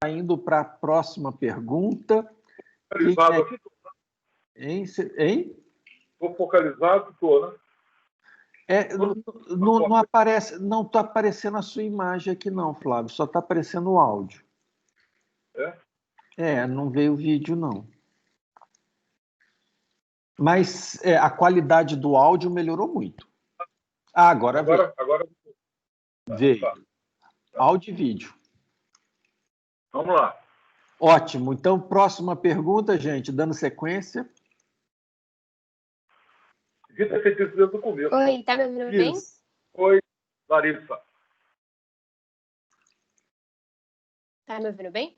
indo para a próxima pergunta. Focalizado aqui, Hein? Estou focalizado, estou, né? Não aparece, não está aparecendo a sua imagem aqui não, Flávio, só está aparecendo o áudio. Não veio o vídeo não. Mas a qualidade do áudio melhorou muito. Agora veio. Veio. Tá. Áudio e vídeo. Vamos lá. Ótimo. Então, próxima pergunta, gente, dando sequência. Devia ter feito isso desde o começo. Oi, tá me ouvindo bem? Oi, Larissa. Tá me ouvindo bem?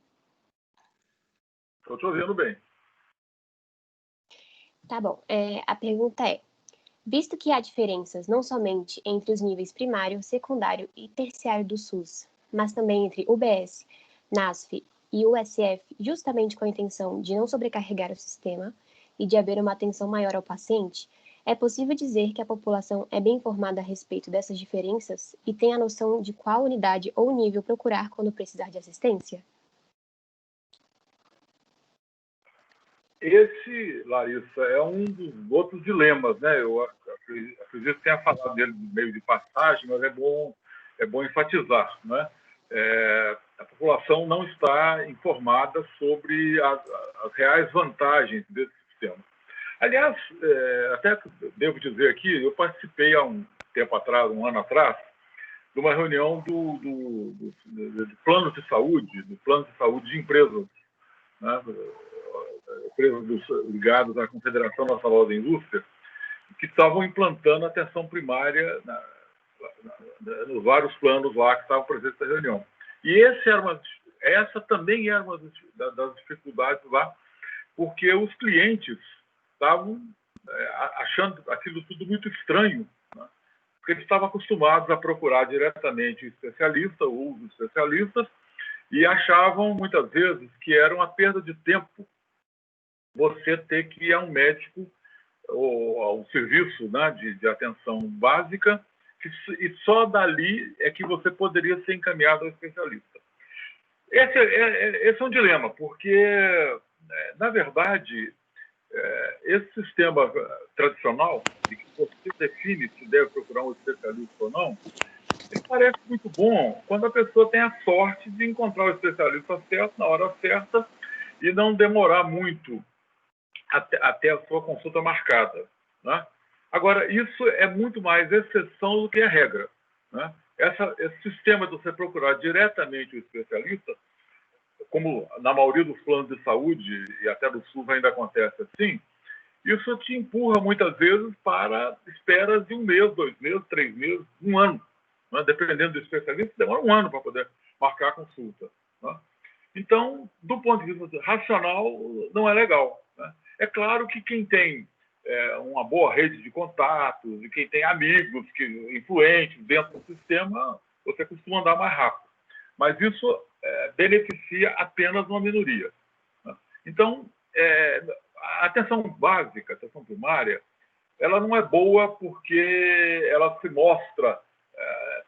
Estou te ouvindo bem. Tá bom. A pergunta é: visto que há diferenças não somente entre os níveis primário, secundário e terciário do SUS, mas também entre UBS, NASF e USF, justamente com a intenção de não sobrecarregar o sistema e de haver uma atenção maior ao paciente, é possível dizer que a população é bem informada a respeito dessas diferenças e tem a noção de qual unidade ou nível procurar quando precisar de assistência? Esse, Larissa, é um dos outros dilemas, né? Eu acredito que tenha falado dele meio de passagem, mas é bom enfatizar, né? A população não está informada sobre as reais vantagens desse sistema. Aliás, até devo dizer aqui, eu participei há um ano atrás, de uma reunião do plano de saúde de empresas, né? Empresas ligadas à Confederação Nacional da Indústria, que estavam implantando a atenção primária nos vários planos lá que estavam presentes na reunião. E essa também era uma das dificuldades lá, porque os clientes estavam achando aquilo tudo muito estranho, né? Porque eles estavam acostumados a procurar diretamente o especialista ou os especialistas e achavam, muitas vezes, que era uma perda de tempo você ter que ir a um médico ou a um serviço, né, de atenção básica, e só dali é que você poderia ser encaminhado ao especialista. Esse é um dilema, porque, na verdade, esse sistema tradicional, de que você define se deve procurar um especialista ou não, ele parece muito bom quando a pessoa tem a sorte de encontrar o especialista certo, na hora certa, e não demorar muito até a sua consulta marcada, né? Agora, isso é muito mais exceção do que a regra, né? Esse sistema de você procurar diretamente o especialista, como na maioria dos planos de saúde, e até do SUS ainda acontece assim, isso te empurra muitas vezes para esperas de 1 mês, 2 meses, 3 meses, 1 ano, né? Dependendo do especialista, demora 1 ano para poder marcar a consulta, né? Então, do ponto de vista racional, não é legal, né? É claro que quem tem uma boa rede de contatos e quem tem amigos influentes dentro do sistema, você costuma andar mais rápido. Mas isso beneficia apenas uma minoria, né? Então, a atenção básica, a atenção primária, ela não é boa porque ela se mostra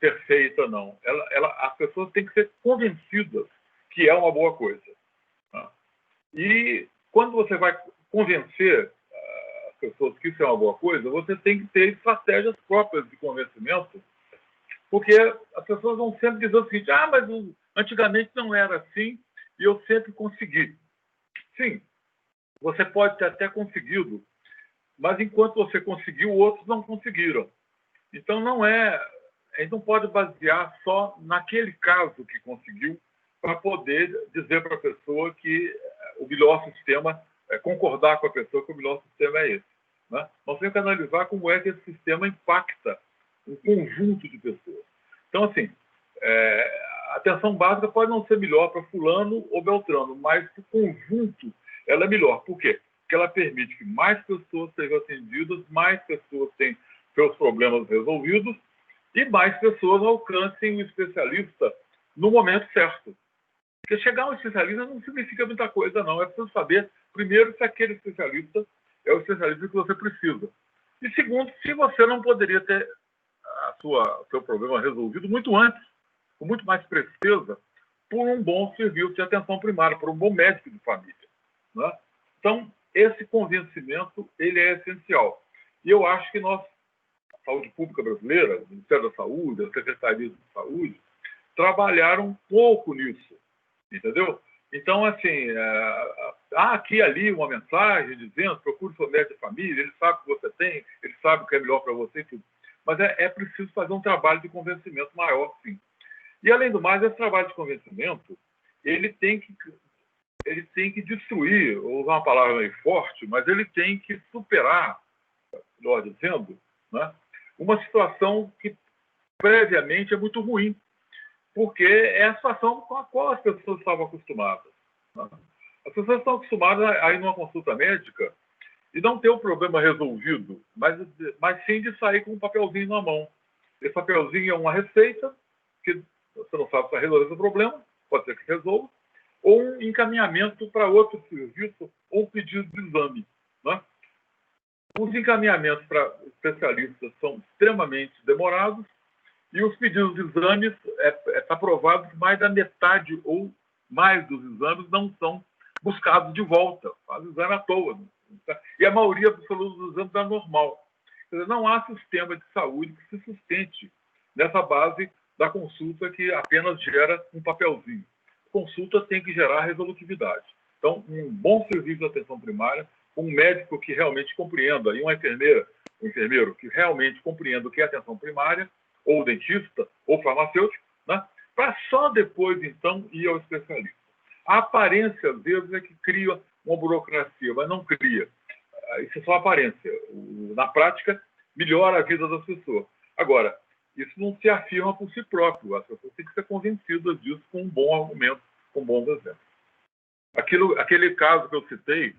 perfeita, não. As pessoas têm que ser convencidas que é uma boa coisa, né? E quando você vai convencer as pessoas que isso é uma boa coisa, você tem que ter estratégias próprias de convencimento, porque as pessoas vão sempre dizer o seguinte: mas antigamente não era assim e eu sempre consegui. Sim, você pode ter até conseguido, mas enquanto você conseguiu, outros não conseguiram. Então, a gente não pode basear só naquele caso que conseguiu para poder dizer para a pessoa que o melhor sistema, concordar com a pessoa que o melhor sistema é esse, né? Nós temos que analisar como é que esse sistema impacta um conjunto de pessoas. Então, assim, a atenção básica pode não ser melhor para fulano ou beltrano, mas o conjunto ela é melhor. Por quê? Porque ela permite que mais pessoas sejam atendidas, mais pessoas tenham seus problemas resolvidos e mais pessoas alcancem o especialista no momento certo. Porque chegar a um especialista não significa muita coisa, não. É preciso saber, primeiro, se aquele especialista é o especialista que você precisa. E segundo, se você não poderia ter seu problema resolvido muito antes, com muito mais presteza, por um bom serviço de atenção primária, por um bom médico de família, né? Então, esse convencimento ele é essencial. E eu acho que nós, a saúde pública brasileira, o Ministério da Saúde, a Secretaria de Saúde, trabalharam um pouco nisso, entendeu? Então, assim, há aqui e ali uma mensagem dizendo, procure seu médico de família, ele sabe o que você tem, ele sabe o que é melhor para você e tudo. Mas é preciso fazer um trabalho de convencimento maior, sim. E, além do mais, esse trabalho de convencimento, ele tem que destruir, vou usar uma palavra meio forte, mas ele tem que superar, melhor dizendo, né, uma situação que previamente é muito ruim, porque é a situação com a qual as pessoas estavam acostumadas, né? As pessoas estão acostumadas a ir numa consulta médica e não ter o problema resolvido, mas sim de sair com um papelzinho na mão. Esse papelzinho é uma receita, que você não sabe se vai resolver esse problema, pode ser que resolva, ou um encaminhamento para outro serviço, ou um pedido de exame, né? Os encaminhamentos para especialistas são extremamente demorados e os pedidos de exames, está provado que mais da metade ou mais dos exames não são buscados de volta, faz exame à toa. Tá? E a maioria absoluta dos exames é normal. Quer dizer, não há sistema de saúde que se sustente nessa base da consulta que apenas gera um papelzinho. Consulta tem que gerar resolutividade. Então, um bom serviço de atenção primária, um médico que realmente compreenda, e uma enfermeira, um enfermeiro que realmente compreenda o que é atenção primária, ou dentista, ou farmacêutico, né? Para só depois, então, ir ao especialista. A aparência, às vezes, é que cria uma burocracia, mas não cria. Isso é só aparência. Na prática, melhora a vida das pessoas. Agora, isso não se afirma por si próprio. As pessoas têm que ser convencidas disso com um bom argumento, com bons exemplos. Aquele caso que eu citei,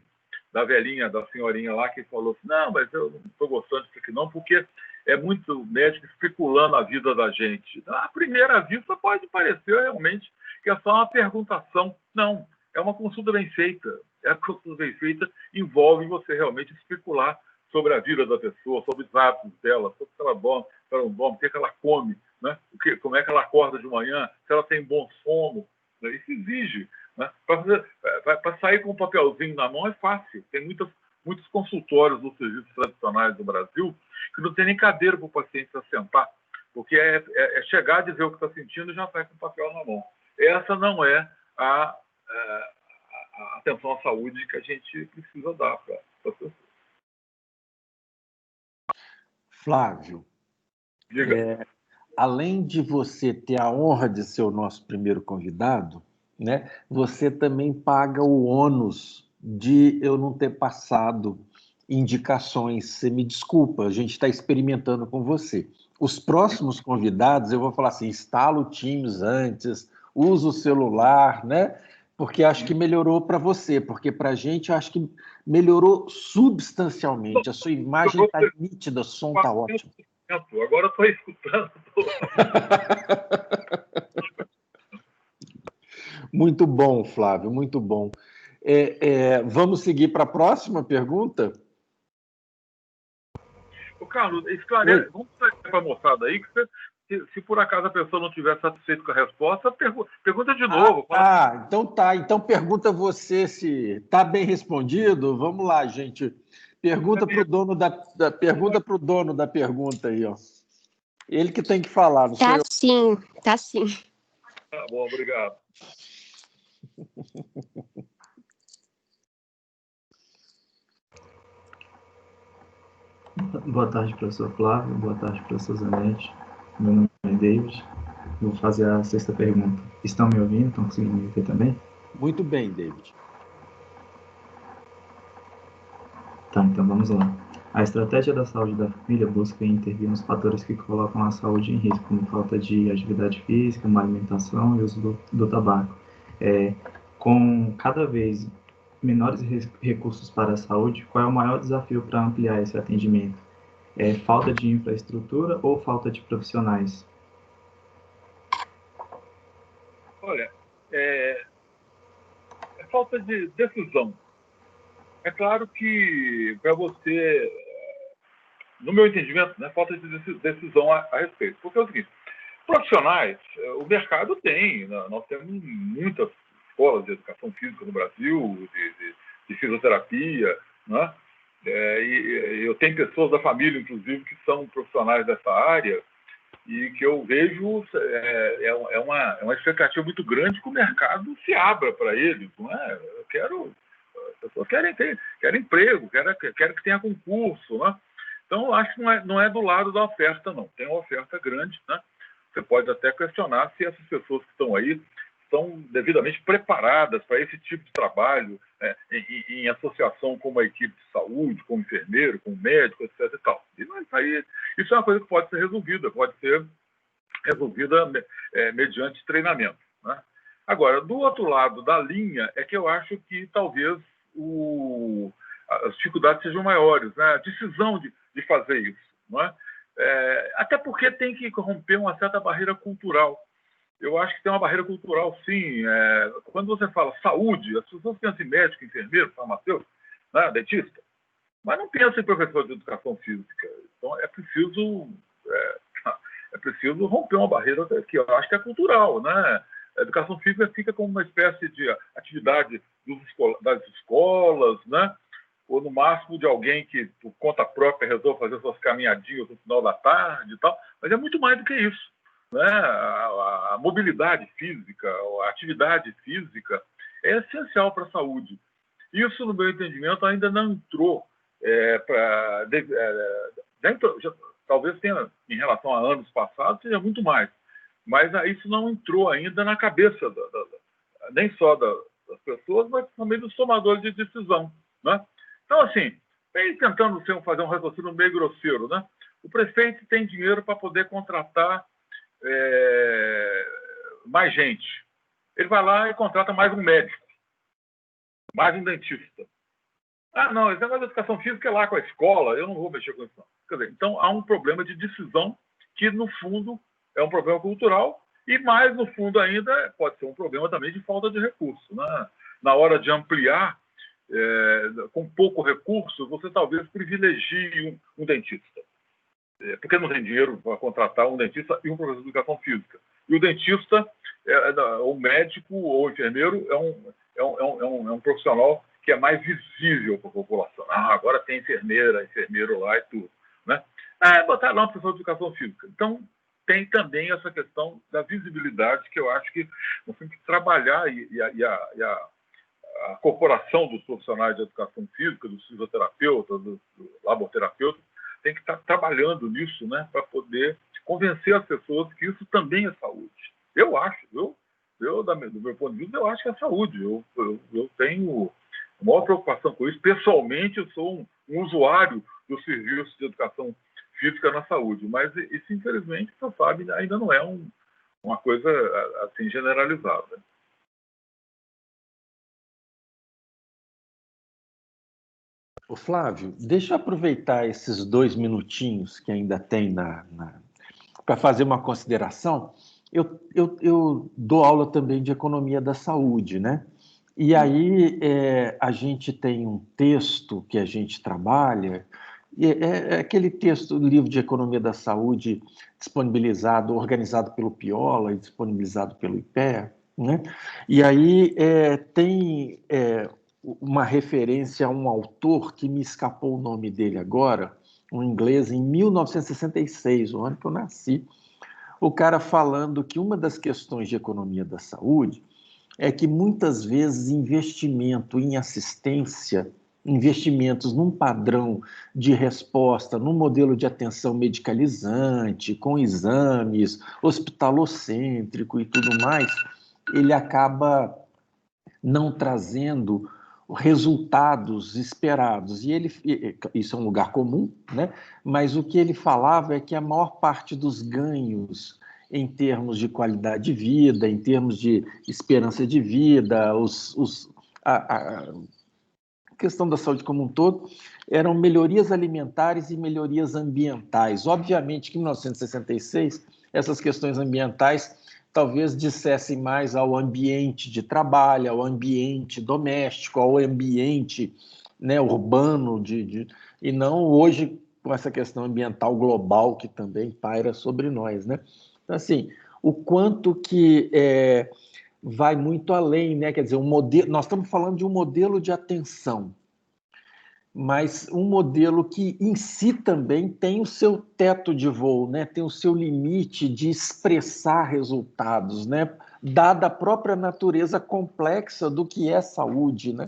da velhinha, da senhorinha lá, que falou assim, não, mas eu não estou gostando disso aqui não, porque é muito médico especulando a vida da gente. À primeira vista pode parecer realmente que é só uma perguntação. Não, é uma consulta bem feita. A consulta bem feita envolve você realmente especular sobre a vida da pessoa, sobre os hábitos dela, sobre se ela dorme, se ela não dorme, o que ela come, né? Como é que ela acorda de manhã, se ela tem bom sono. Né? Isso exige. Né? Para sair com um papelzinho na mão é fácil. Tem muitos consultórios dos serviços tradicionais do Brasil que não tem nem cadeira para o paciente se sentar, porque é chegar, dizer o que está sentindo e já sai com o papel na mão. Essa não é a atenção à saúde que a gente precisa dar para as pessoas. Flávio, além de você ter a honra de ser o nosso primeiro convidado, né, você também paga o ônus de eu não ter passado indicações. Você me desculpa, a gente está experimentando com você. Os próximos convidados, eu vou falar assim, instala o Teams antes, usa o celular, né? Porque acho que melhorou para você, porque para a gente eu acho que melhorou substancialmente. A sua imagem está nítida, o som está ótimo. Agora eu estou escutando. Muito bom, Flávio, muito bom. Vamos seguir para a próxima pergunta? Ô, Carlos, esclarece, vamos para a moçada aí, que se por acaso a pessoa não estiver satisfeita com a resposta, pergunta de novo. Então tá. Então pergunta você se está bem respondido. Vamos lá, gente. Pergunta para o dono da pergunta aí, ó. Ele que tem que falar, não tá sim, tá sim. Tá bom, obrigado. Boa tarde, professor Flávio. Boa tarde, professor Zanetti. Meu nome é David. Vou fazer a sexta pergunta. Estão me ouvindo? Estão conseguindo me ouvir também? Muito bem, David. Tá, então vamos lá. A estratégia da saúde da família busca intervir nos fatores que colocam a saúde em risco, como falta de atividade física, má alimentação e uso do tabaco. Com cada vez menores recursos para a saúde, qual é o maior desafio para ampliar esse atendimento? Falta de infraestrutura ou falta de profissionais? Olha, é falta de decisão. É claro que, para você, no meu entendimento, né, falta de decisão a respeito. Porque é o seguinte, Profissionais, o mercado tem, nós temos muitas escolas de educação física no Brasil, de fisioterapia, né? E eu tenho pessoas da família, inclusive, que são profissionais dessa área e que eu vejo é uma expectativa muito grande que o mercado se abra para eles, não é? As pessoas querem emprego, querem que tenha concurso, né? Então, eu acho que não é do lado da oferta, não. Tem uma oferta grande, né? Você pode até questionar se essas pessoas que estão aí estão devidamente preparadas para esse tipo de trabalho, né, em associação com uma equipe de saúde, com um enfermeiro, com um médico, etc. E tal. Isso é uma coisa que pode ser resolvida mediante treinamento, né? Agora, do outro lado da linha é que eu acho que talvez as dificuldades sejam maiores, né? A decisão de fazer isso, não é? Até porque tem que romper uma certa barreira cultural. Eu acho que tem uma barreira cultural, sim. Quando você fala saúde, as pessoas pensam em médico, enfermeiro, farmacêutico, né, dentista, mas não pensam em professor de educação física. Então, é preciso romper uma barreira que eu acho que é cultural, né? A educação física fica como uma espécie de atividade das escolas, né? Ou no máximo de alguém que, por conta própria, resolve fazer suas caminhadinhas no final da tarde e tal, mas é muito mais do que isso, né? A mobilidade física, a atividade física é essencial para a saúde. Isso, no meu entendimento, ainda não entrou talvez tenha, em relação a anos passados, seja muito mais, mas isso não entrou ainda na cabeça nem só das pessoas, mas também dos tomadores de decisão, né? Então, assim, vem tentando fazer um raciocínio meio grosseiro, né? O prefeito tem dinheiro para poder contratar mais gente. Ele vai lá e contrata mais um médico, mais um dentista. Ah, não, esse negócio de educação física é lá com a escola, eu não vou mexer com isso, não. Quer dizer, então há um problema de decisão que, no fundo, é um problema cultural e, mais no fundo ainda, pode ser um problema também de falta de recurso, né? Na hora de ampliar, com pouco recurso, você talvez privilegie um dentista. Porque não tem dinheiro para contratar um dentista e um professor de educação física. E o dentista, o médico ou o enfermeiro é um profissional que é mais visível para a população. Agora tem enfermeiro lá e tudo, né? Botar lá uma pessoa de educação física. Então, tem também essa questão da visibilidade que eu acho que nós temos que trabalhar e a corporação dos profissionais de educação física, dos fisioterapeutas, dos laboterapeutas, tem que estar trabalhando nisso, né, para poder convencer as pessoas que isso também é saúde. Eu acho, do meu ponto de vista, eu acho que é saúde. Eu tenho a maior preocupação com isso. Pessoalmente, eu sou um usuário do serviço de educação física na saúde, mas isso, infelizmente, você sabe, ainda não é uma coisa assim generalizada. Ô Flávio, deixa eu aproveitar esses 2 minutinhos que ainda tem para fazer uma consideração. Eu dou aula também de economia da saúde, né? E aí a gente tem um texto que a gente trabalha, aquele texto do livro de economia da saúde disponibilizado, organizado pelo Piola e disponibilizado pelo IPEA, né? E aí tem uma referência a um autor que me escapou o nome dele agora, um inglês, em 1966, o ano que eu nasci, o cara falando que uma das questões de economia da saúde é que muitas vezes investimento em assistência, investimentos num padrão de resposta, num modelo de atenção medicalizante, com exames, hospitalocêntrico e tudo mais, ele acaba não trazendo resultados esperados. E isso é um lugar comum, né? Mas o que ele falava é que a maior parte dos ganhos em termos de qualidade de vida, em termos de esperança de vida, a questão da saúde como um todo, eram melhorias alimentares e melhorias ambientais. Obviamente que em 1966, essas questões ambientais talvez dissessem mais ao ambiente de trabalho, ao ambiente doméstico, ao ambiente, né, urbano, e não hoje com essa questão ambiental global que também paira sobre nós, né? Então, assim, o quanto que vai muito além, né? Quer dizer, nós estamos falando de um modelo de atenção, mas um modelo que em si também tem o seu teto de voo, né? Tem o seu limite de expressar resultados, né? Dada a própria natureza complexa do que é saúde, né?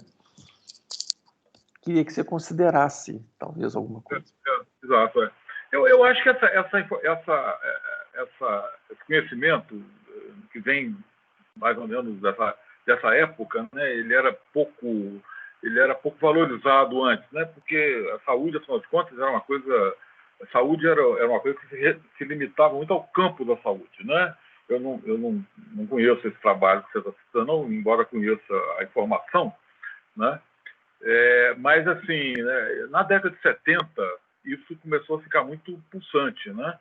Queria que você considerasse, talvez, alguma coisa. Exato. Eu acho que esse conhecimento que vem mais ou menos dessa época, né, ele era pouco valorizado antes, né, porque a saúde, afinal de contas, era uma coisa, a saúde era uma coisa que se limitava muito ao campo da saúde, né? Eu não conheço esse trabalho que você está citando, embora conheça a informação, né? Mas, assim, né, na década de 70, isso começou a ficar muito pulsante, né?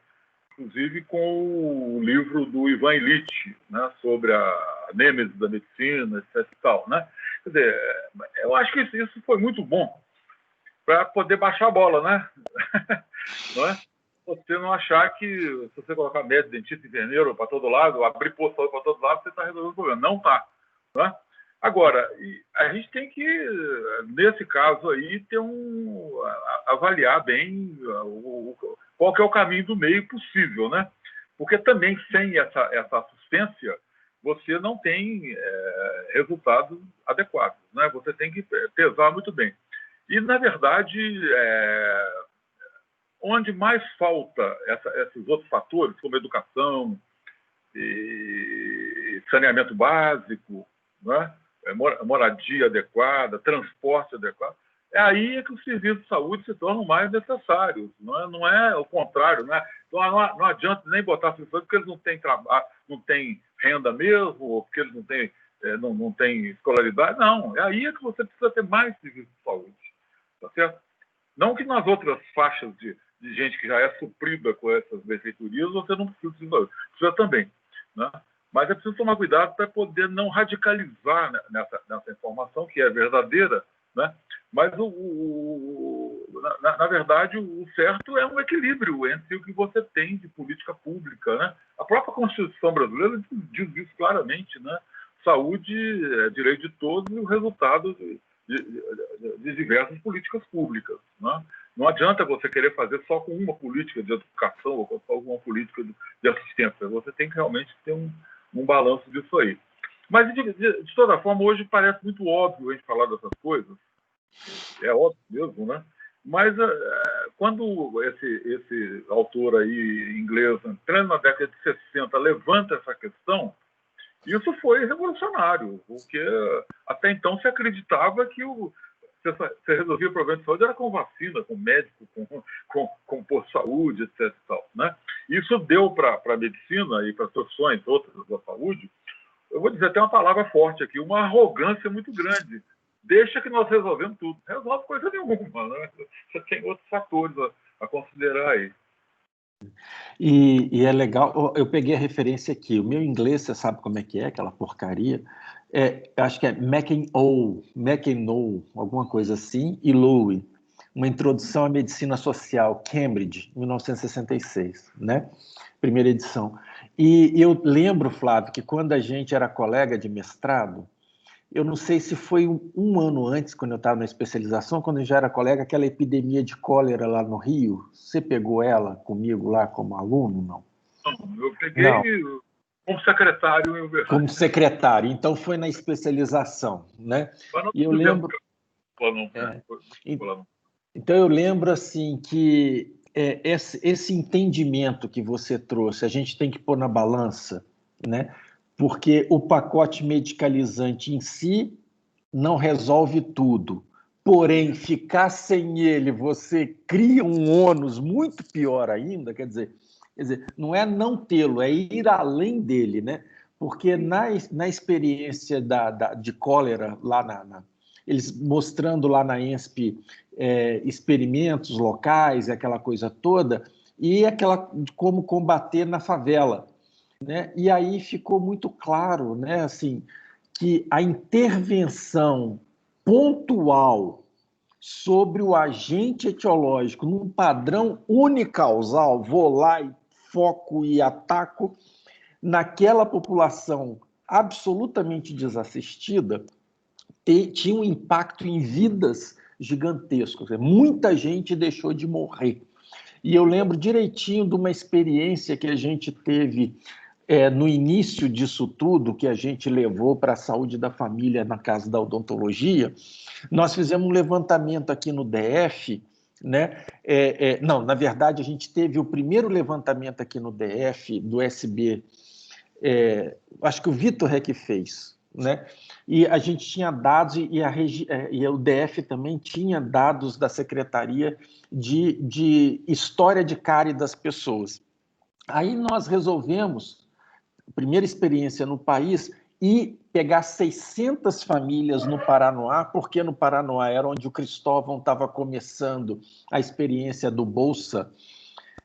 Inclusive com o livro do Ivan Illich, né, sobre a nêmesis da medicina, etc. E tal, né? Quer dizer, eu acho que isso foi muito bom para poder baixar a bola, né? Não é? Você não achar que se você colocar médico, dentista, enfermeiro para todo lado, abrir posto para todo lado, você está resolvendo o problema. Não está. Não é? Agora, a gente tem que, nesse caso aí, avaliar bem qual que é o caminho do meio possível, né? Porque também sem essa assistência, você não tem resultados adequados, né? Você tem que pesar muito bem. E, na verdade, onde mais falta esses outros fatores, como educação, e saneamento básico, né? Moradia adequada, transporte adequado, é aí que os serviços de saúde se tornam mais necessários. Não é o contrário. Não adianta nem botar pessoas porque eles não têm trabalho, não têm renda mesmo, ou porque eles não têm escolaridade. Não, é aí que você precisa ter mais serviços de saúde. Tá certo? Não que nas outras faixas de gente que já é suprida com essas benfeitorias, você não precisa de saúde. Precisa também. Né? Mas é preciso tomar cuidado para poder não radicalizar nessa informação, que é verdadeira, né? Mas, na verdade, o certo é um equilíbrio entre o que você tem de política pública. Né? A própria Constituição brasileira diz isso claramente. Né? Saúde é direito de todos e o resultado de diversas políticas públicas. Né? Não adianta você querer fazer só com uma política de educação ou só com uma política de assistência. Você tem que realmente ter um balanço disso aí. Mas, de toda forma, hoje parece muito óbvio a gente falar dessas coisas. É óbvio mesmo, né? Mas quando esse autor aí, inglês, entrando na década de 60, levanta essa questão, isso foi revolucionário, porque até então se acreditava que você resolvia o problema de saúde era com vacina, com médico, com posto de saúde, etc. E tal, né? Isso deu para a medicina e para as profissões outras da saúde, eu vou dizer até uma palavra forte aqui, uma arrogância muito grande. Deixa que nós resolvemos tudo. Resolve coisa nenhuma, né? Você tem outros fatores a considerar aí. E é legal, eu peguei a referência aqui, o meu inglês, você sabe como é que é, aquela porcaria, acho que é McEnroe, alguma coisa assim, e Lowe, uma introdução à medicina social, Cambridge, 1966, né? Primeira edição. E eu lembro, Flávio, que quando a gente era colega de mestrado, eu não sei se foi um ano antes, quando eu estava na especialização, quando eu já era colega, aquela epidemia de cólera lá no Rio, você pegou ela comigo lá como aluno, não? Não, eu peguei como secretário em Uberlândia. Como secretário, então foi na especialização, né? E eu lembro... Então eu lembro assim que esse entendimento que você trouxe, a gente tem que pôr na balança, né? Porque o pacote medicalizante em si não resolve tudo. Porém, ficar sem ele, você cria um ônus muito pior ainda, quer dizer, não é não tê-lo, é ir além dele, né? Porque na experiência de cólera, lá eles mostrando lá na ENSP experimentos locais, aquela coisa toda, e como combater na favela, né? E aí ficou muito claro, né, assim, que a intervenção pontual sobre o agente etiológico num padrão unicausal, vou lá e foco e ataco, naquela população absolutamente desassistida, tinha um impacto em vidas gigantesco. Muita gente deixou de morrer. E eu lembro direitinho de uma experiência que a gente teve no início disso tudo, que a gente levou para a saúde da família na Casa da Odontologia. Nós fizemos um levantamento aqui no DF, né? Não, na verdade, a gente teve o primeiro levantamento aqui no DF, do SB, acho que o Vitor é que fez, né? E a gente tinha dados, e o DF também tinha dados da Secretaria de História de Cárie das pessoas. Aí nós resolvemos, primeira experiência no país, e pegar 600 famílias no Paranoá, porque no Paranoá era onde o Cristóvão estava começando a experiência do Bolsa,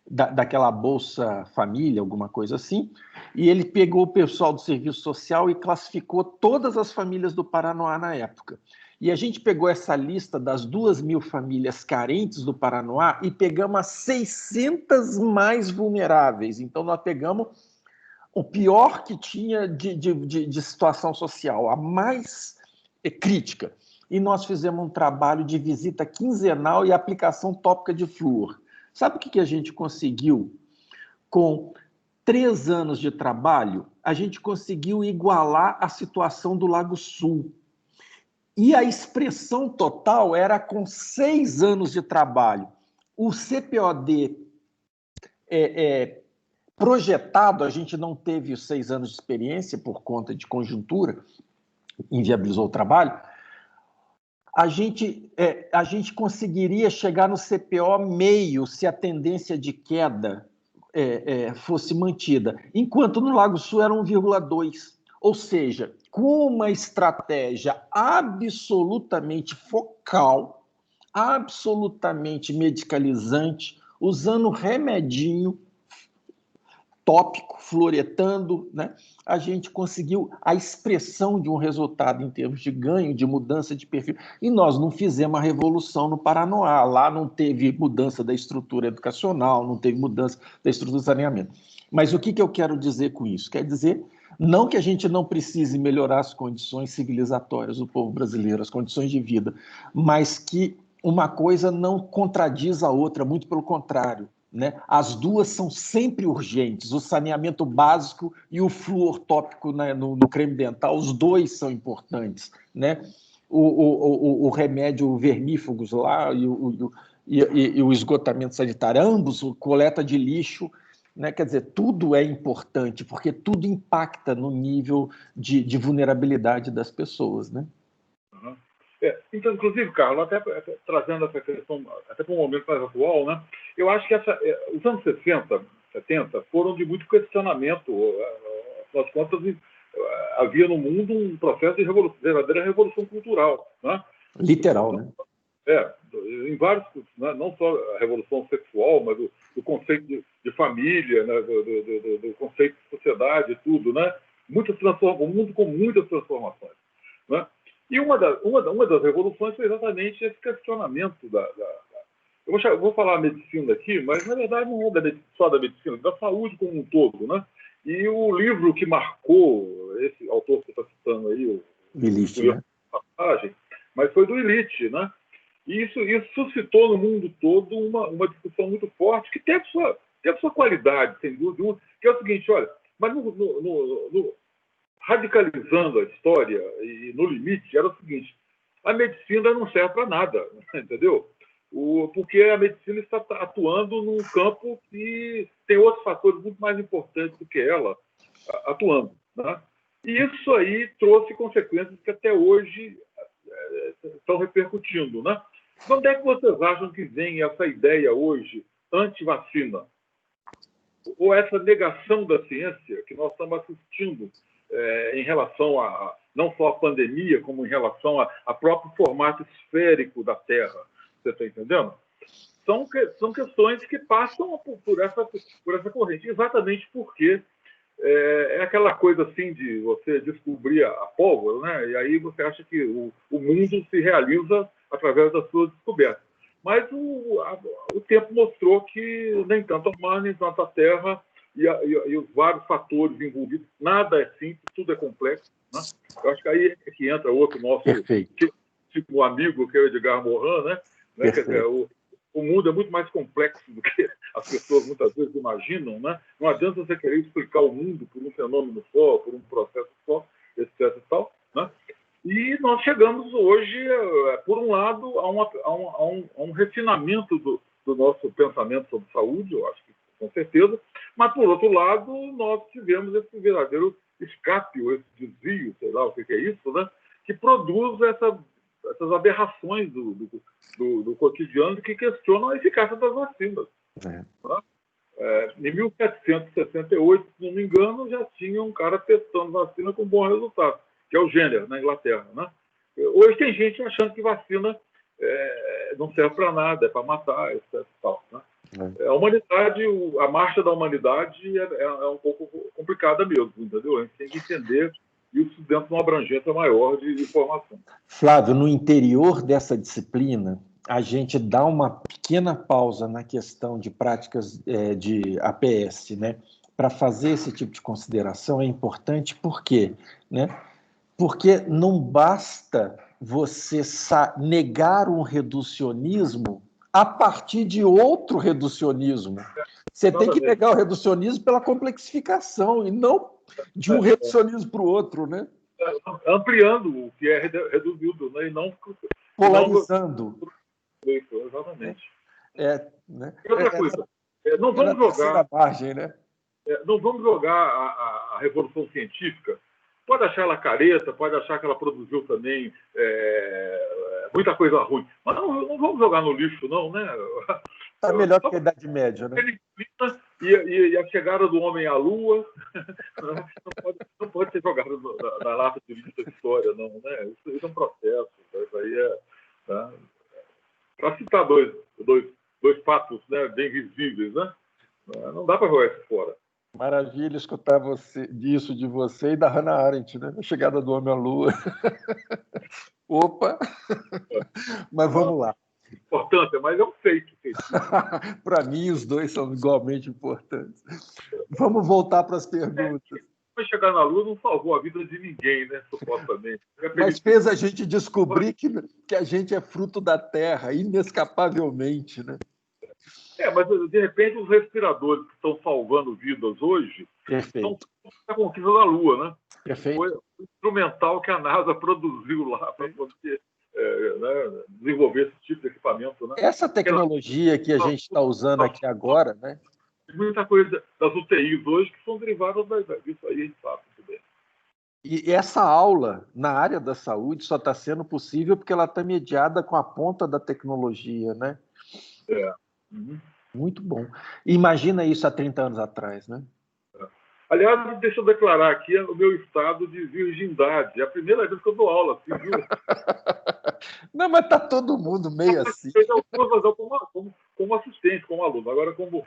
daquela Bolsa Família, alguma coisa assim, e ele pegou o pessoal do serviço social e classificou todas as famílias do Paranoá na época. E a gente pegou essa lista das 2.000 famílias carentes do Paranoá e pegamos as 600 mais vulneráveis. Então, nós pegamos o pior que tinha de situação social, a mais crítica. E nós fizemos um trabalho de visita quinzenal e aplicação tópica de flúor. Sabe o que a gente conseguiu? Com 3 anos de trabalho, a gente conseguiu igualar a situação do Lago Sul. E a expressão total era com 6 anos de trabalho. O CPOD projetado, a gente não teve os 6 anos de experiência por conta de conjuntura, inviabilizou o trabalho, a gente conseguiria chegar no CPO meio se a tendência de queda fosse mantida, enquanto no Lago Sul era 1,2. Ou seja, com uma estratégia absolutamente focal, absolutamente medicalizante, usando remedinho tópico, fluoretando, né? A gente conseguiu a expressão de um resultado em termos de ganho, de mudança de perfil. E nós não fizemos a revolução no Paranoá. Lá não teve mudança da estrutura educacional, não teve mudança da estrutura do saneamento. Mas o que eu quero dizer com isso? Quer dizer, não que a gente não precise melhorar as condições civilizatórias do povo brasileiro, as condições de vida, mas que uma coisa não contradiz a outra, muito pelo contrário. Né? As duas são sempre urgentes, o saneamento básico e o flúor tópico, né, no creme dental, os dois são importantes. Né? O remédio vermífugos lá e o esgotamento sanitário, ambos, coleta de lixo, né? Quer dizer, tudo é importante, porque tudo impacta no nível de vulnerabilidade das pessoas. Né? Uhum. Então, inclusive, Carlos, até trazendo essa questão até para um momento mais atual, né? Eu acho que os anos 60, 70 foram de muito questionamento. Afinal de contas, havia no mundo um processo de verdadeira revolução cultural. Né? Literal, né? Em vários, né? Não só a revolução sexual, mas do conceito de família, né? do conceito de sociedade, tudo, né? O mundo com muitas transformações. Né? E uma das revoluções foi exatamente esse questionamento eu vou falar medicina aqui, mas na verdade não é só da medicina, da saúde como um todo, né? E o livro que marcou esse autor que você está citando aí, o Illich, né? Mas foi do Illich, né? E isso suscitou no mundo todo uma discussão muito forte que teve sua qualidade, sem dúvida, que é o seguinte, olha, mas radicalizando a história e no limite, era o seguinte, a medicina não serve para nada, entendeu? Porque a medicina está atuando num campo que tem outros fatores muito mais importantes do que ela atuando. Né? E isso aí trouxe consequências que até hoje estão repercutindo. Né? De onde é que vocês acham que vem essa ideia hoje anti-vacina? Ou essa negação da ciência que nós estamos assistindo em relação a não só a pandemia, como em relação ao próprio formato esférico da Terra? Você está entendendo? São questões que passam por essa corrente, exatamente porque é aquela coisa assim de você descobrir a pólvora, né? E aí você acha que o mundo se realiza através das suas descobertas. Mas o tempo mostrou que nem tanto a mar, nem tanto a terra e os vários fatores envolvidos. Nada é simples, tudo é complexo. Né? Eu acho que aí é que entra outro nosso tipo amigo, que é o Edgar Morin, né? Quer dizer, o mundo é muito mais complexo do que as pessoas muitas vezes imaginam. Né? Não adianta você querer explicar o mundo por um fenômeno só, por um processo só, etc. E tal, né? E nós chegamos hoje, por um lado, a um refinamento do nosso pensamento sobre saúde, eu acho que com certeza, mas, por outro lado, nós tivemos esse verdadeiro escape, ou esse desvio, sei lá o que é isso, né? Que produz essas aberrações do cotidiano que questionam a eficácia das vacinas. Né? Em 1768, se não me engano, já tinha um cara testando vacina com bom resultado, que é o Jenner, na Inglaterra. Né? Hoje tem gente achando que vacina não serve para nada, é para matar, etc. Tal, né? A humanidade, a marcha da humanidade é um pouco complicada mesmo, entendeu? A gente tem que entender isso dentro de uma abrangência maior de informação. Flávio, no interior dessa disciplina, a gente dá uma pequena pausa na questão de práticas de APS, né? Para fazer esse tipo de consideração é importante, por quê? Né? Porque não basta você negar um reducionismo a partir de outro reducionismo. Você tem que negar o reducionismo pela complexificação e não de um reducionismo para o outro, né? Ampliando o que é reduzido, né? E não polarizando. Exatamente. Né? Outra coisa, não vamos jogar margem, né? Não vamos jogar a revolução científica. Pode achar ela careta, pode achar que ela produziu também muita coisa ruim, mas não vamos jogar no lixo, não, né? Está melhor que a Idade Média, né? E a chegada do homem à Lua não pode ser jogado na lata de lixo da história, não, né? Isso é um processo. Isso aí tá? Para citar dois fatos, né, bem visíveis, né? Não dá para jogar isso fora. Maravilha escutar disso de você e da Hannah Arendt, né? A chegada do homem à Lua. Opa! Mas vamos lá. Importante, mas é um feito. Para mim, os dois são igualmente importantes. Vamos voltar para as perguntas. Chegar na Lua não salvou a vida de ninguém, né? Supostamente. Mas fez a gente descobrir que a gente é fruto da Terra, inescapavelmente, né? Mas de repente os respiradores que estão salvando vidas hoje são a conquista da Lua, né? Perfeito. Foi o instrumental que a NASA produziu lá para poder desenvolver esse tipo de equipamento, né? Essa tecnologia que a gente está usando aqui agora, né? Muita coisa das UTIs hoje que são derivadas disso aí, a gente sabe muito bem. E essa aula na área da saúde só está sendo possível porque ela está mediada com a ponta da tecnologia, né? Uhum. Muito bom. Imagina isso há 30 anos atrás, né? Aliás, deixa eu declarar aqui o meu estado de virgindade. É a primeira vez que eu dou aula, assim, viu? Não, mas está todo mundo meio assim. Como assistente, como aluno. Agora, como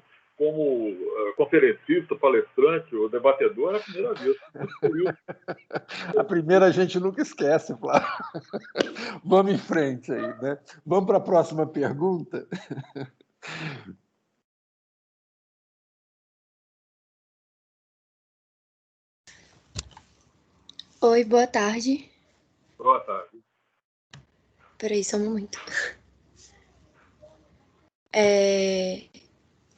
conferencista, palestrante ou debatedor, é a primeira vez. A primeira a gente nunca esquece, Flávio. Vamos em frente aí, né? Vamos para a próxima pergunta? Oi, boa tarde. Boa tarde. Peraí, só um momento.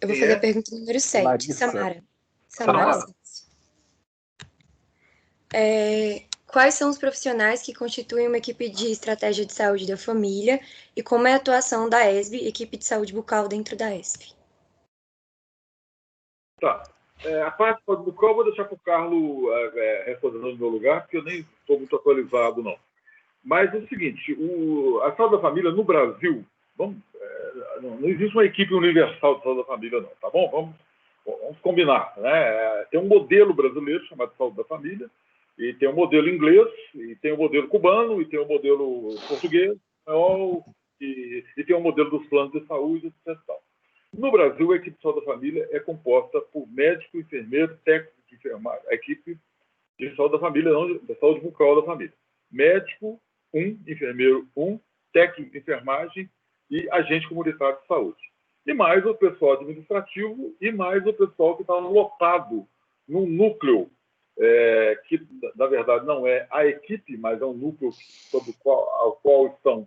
Eu vou fazer a pergunta número 7. Larissa. Samara. Quais são os profissionais que constituem uma equipe de estratégia de saúde da família e como é a atuação da ESB, equipe de saúde bucal, dentro da ESB? Tá. A parte de saúde bucal eu vou deixar para o Carlos respondendo no meu lugar, porque eu nem estou muito atualizado, não. Mas é o seguinte, a saúde da família no Brasil, não existe uma equipe universal de saúde da família, não, tá bom? Vamos combinar, né? Tem um modelo brasileiro chamado saúde da família, e tem um modelo inglês, e tem um modelo cubano, e tem um modelo português, e tem um modelo dos planos de saúde, etc. No Brasil, a equipe de saúde da família é composta por médico, enfermeiro, técnico de enfermagem, a equipe de saúde da família, não da saúde bucal da família. Médico, 1, enfermeiro, 1, técnico de enfermagem e agente comunitário de saúde. e mais o pessoal administrativo, e mais o pessoal que está lotado num núcleo, que, na verdade, não é a equipe, mas é um núcleo ao qual estão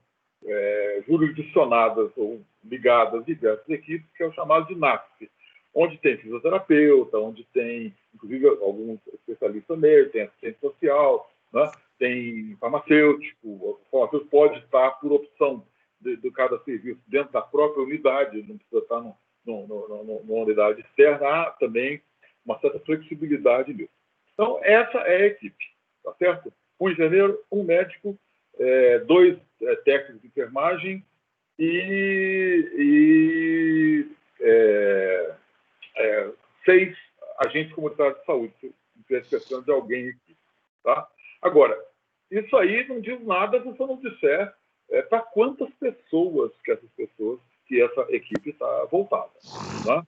jurisdicionadas ou ligadas diversas equipes, que é o chamado de NASF, onde tem fisioterapeuta, onde tem, inclusive, alguns especialistas mesmo, tem assistente social, né? Tem farmacêutico. O farmacêutico pode estar, por opção de cada serviço, dentro da própria unidade, não precisa estar numa unidade externa. Há também uma certa flexibilidade nisso. Então, essa é a equipe, tá certo? Um enfermeiro, um médico, 2 técnicos de enfermagem e 6 agentes comunitários de saúde, se estiver precisando de alguém aqui. Tá? Agora, isso aí não diz nada se você não disser para quantas pessoas que essa equipe está voltada. Tá?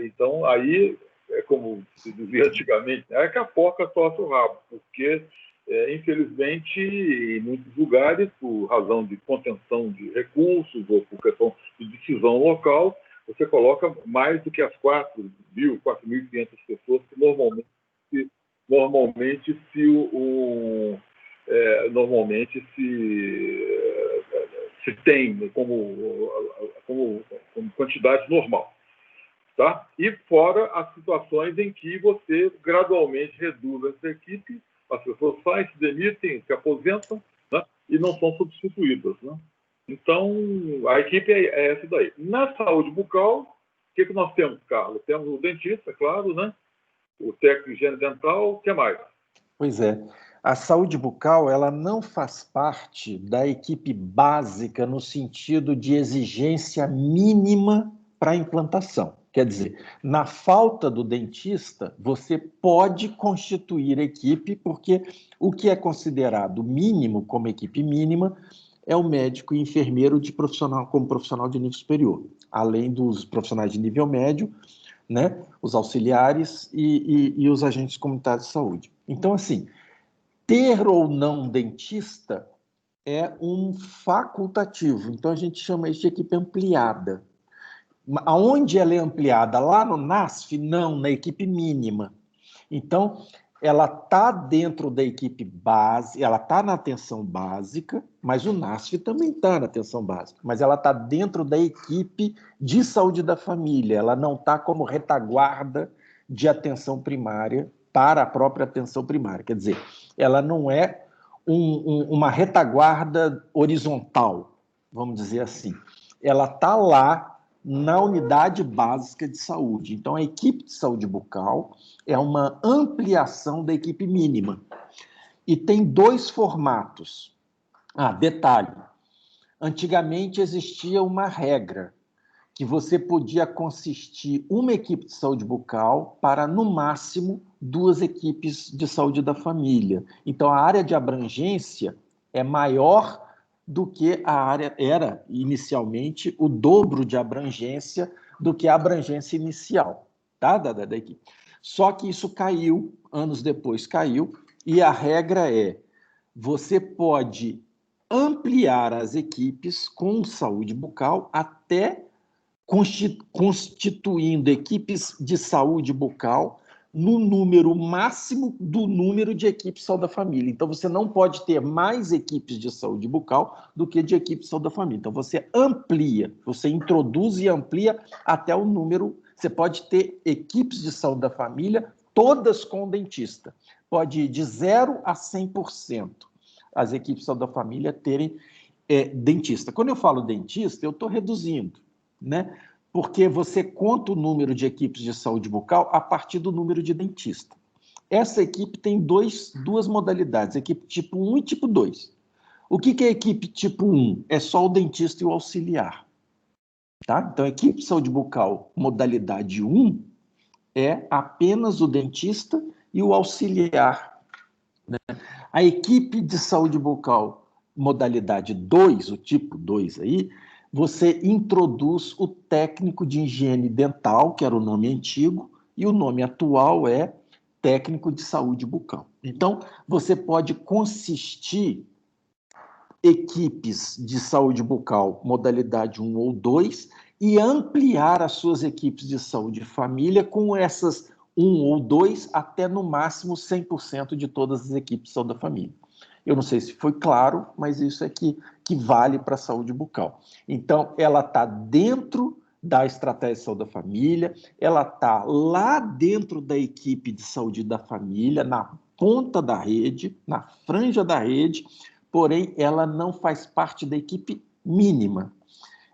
Então, aí, como se dizia antigamente, é que a porca torce o rabo, porque, infelizmente, em muitos lugares, por razão de contenção de recursos ou por questão de decisão local, você coloca mais do que as 4.000, 4.500 pessoas que normalmente se tem como quantidade normal. Tá? E fora as situações em que você gradualmente reduz essa equipe, as pessoas saem, se demitem, se aposentam, né? E não são substituídas. Né? Então, a equipe é essa daí. Na saúde bucal, o que nós temos, Carlos? Temos o dentista, claro, né? O técnico de higiene dental, o que mais? Pois é. A saúde bucal, ela não faz parte da equipe básica no sentido de exigência mínima para a implantação. Quer dizer, na falta do dentista, você pode constituir equipe, porque o que é considerado mínimo como equipe mínima é o médico e enfermeiro como profissional de nível superior, além dos profissionais de nível médio, né, os auxiliares e os agentes comunitários de saúde. Então, assim, ter ou não dentista é um facultativo. Então, a gente chama isso de equipe ampliada. Aonde ela é ampliada? Lá no NASF? Não, na equipe mínima. Então, ela está dentro da equipe base, ela está na atenção básica, mas o NASF também está na atenção básica, mas ela está dentro da equipe de saúde da família, ela não está como retaguarda de atenção primária para a própria atenção primária. Quer dizer, ela não é uma retaguarda horizontal, vamos dizer assim. Ela está lá na unidade básica de saúde. Então, a equipe de saúde bucal é uma ampliação da equipe mínima. E tem 2 formatos. Detalhe, antigamente existia uma regra que você podia consistir uma equipe de saúde bucal para, no máximo, 2 equipes de saúde da família. Então, a área de abrangência é maior do que a área era, inicialmente, o dobro de abrangência do que a abrangência inicial, tá? da equipe. Só que isso caiu, anos depois caiu, e a regra é, você pode ampliar as equipes com saúde bucal até constituindo equipes de saúde bucal no número máximo do número de equipes de saúde da família. Então, você não pode ter mais equipes de saúde bucal do que de equipes de saúde da família. Então, você amplia, você introduz e amplia até o número. Você pode ter equipes de saúde da família, todas com dentista. Pode ir de 0 a 100% as equipes de saúde da família terem dentista. Quando eu falo dentista, eu estou reduzindo, né? Porque você conta o número de equipes de saúde bucal a partir do número de dentista. Essa equipe tem duas modalidades, equipe tipo 1 e tipo 2. O que é a equipe tipo 1? É só o dentista e o auxiliar. Tá? Então, a equipe de saúde bucal modalidade 1 é apenas o dentista e o auxiliar. Né? A equipe de saúde bucal modalidade 2, o tipo 2 aí, você introduz o técnico de higiene dental, que era o nome antigo, e o nome atual é técnico de saúde bucal. Então, você pode consistir equipes de saúde bucal modalidade 1 ou 2 e ampliar as suas equipes de saúde e família com essas 1 ou 2, até no máximo 100% de todas as equipes de saúde da família. Eu não sei se foi claro, mas isso é que vale para a saúde bucal. Então, ela está dentro da estratégia de saúde da família, ela está lá dentro da equipe de saúde da família, na ponta da rede, na franja da rede, porém, ela não faz parte da equipe mínima.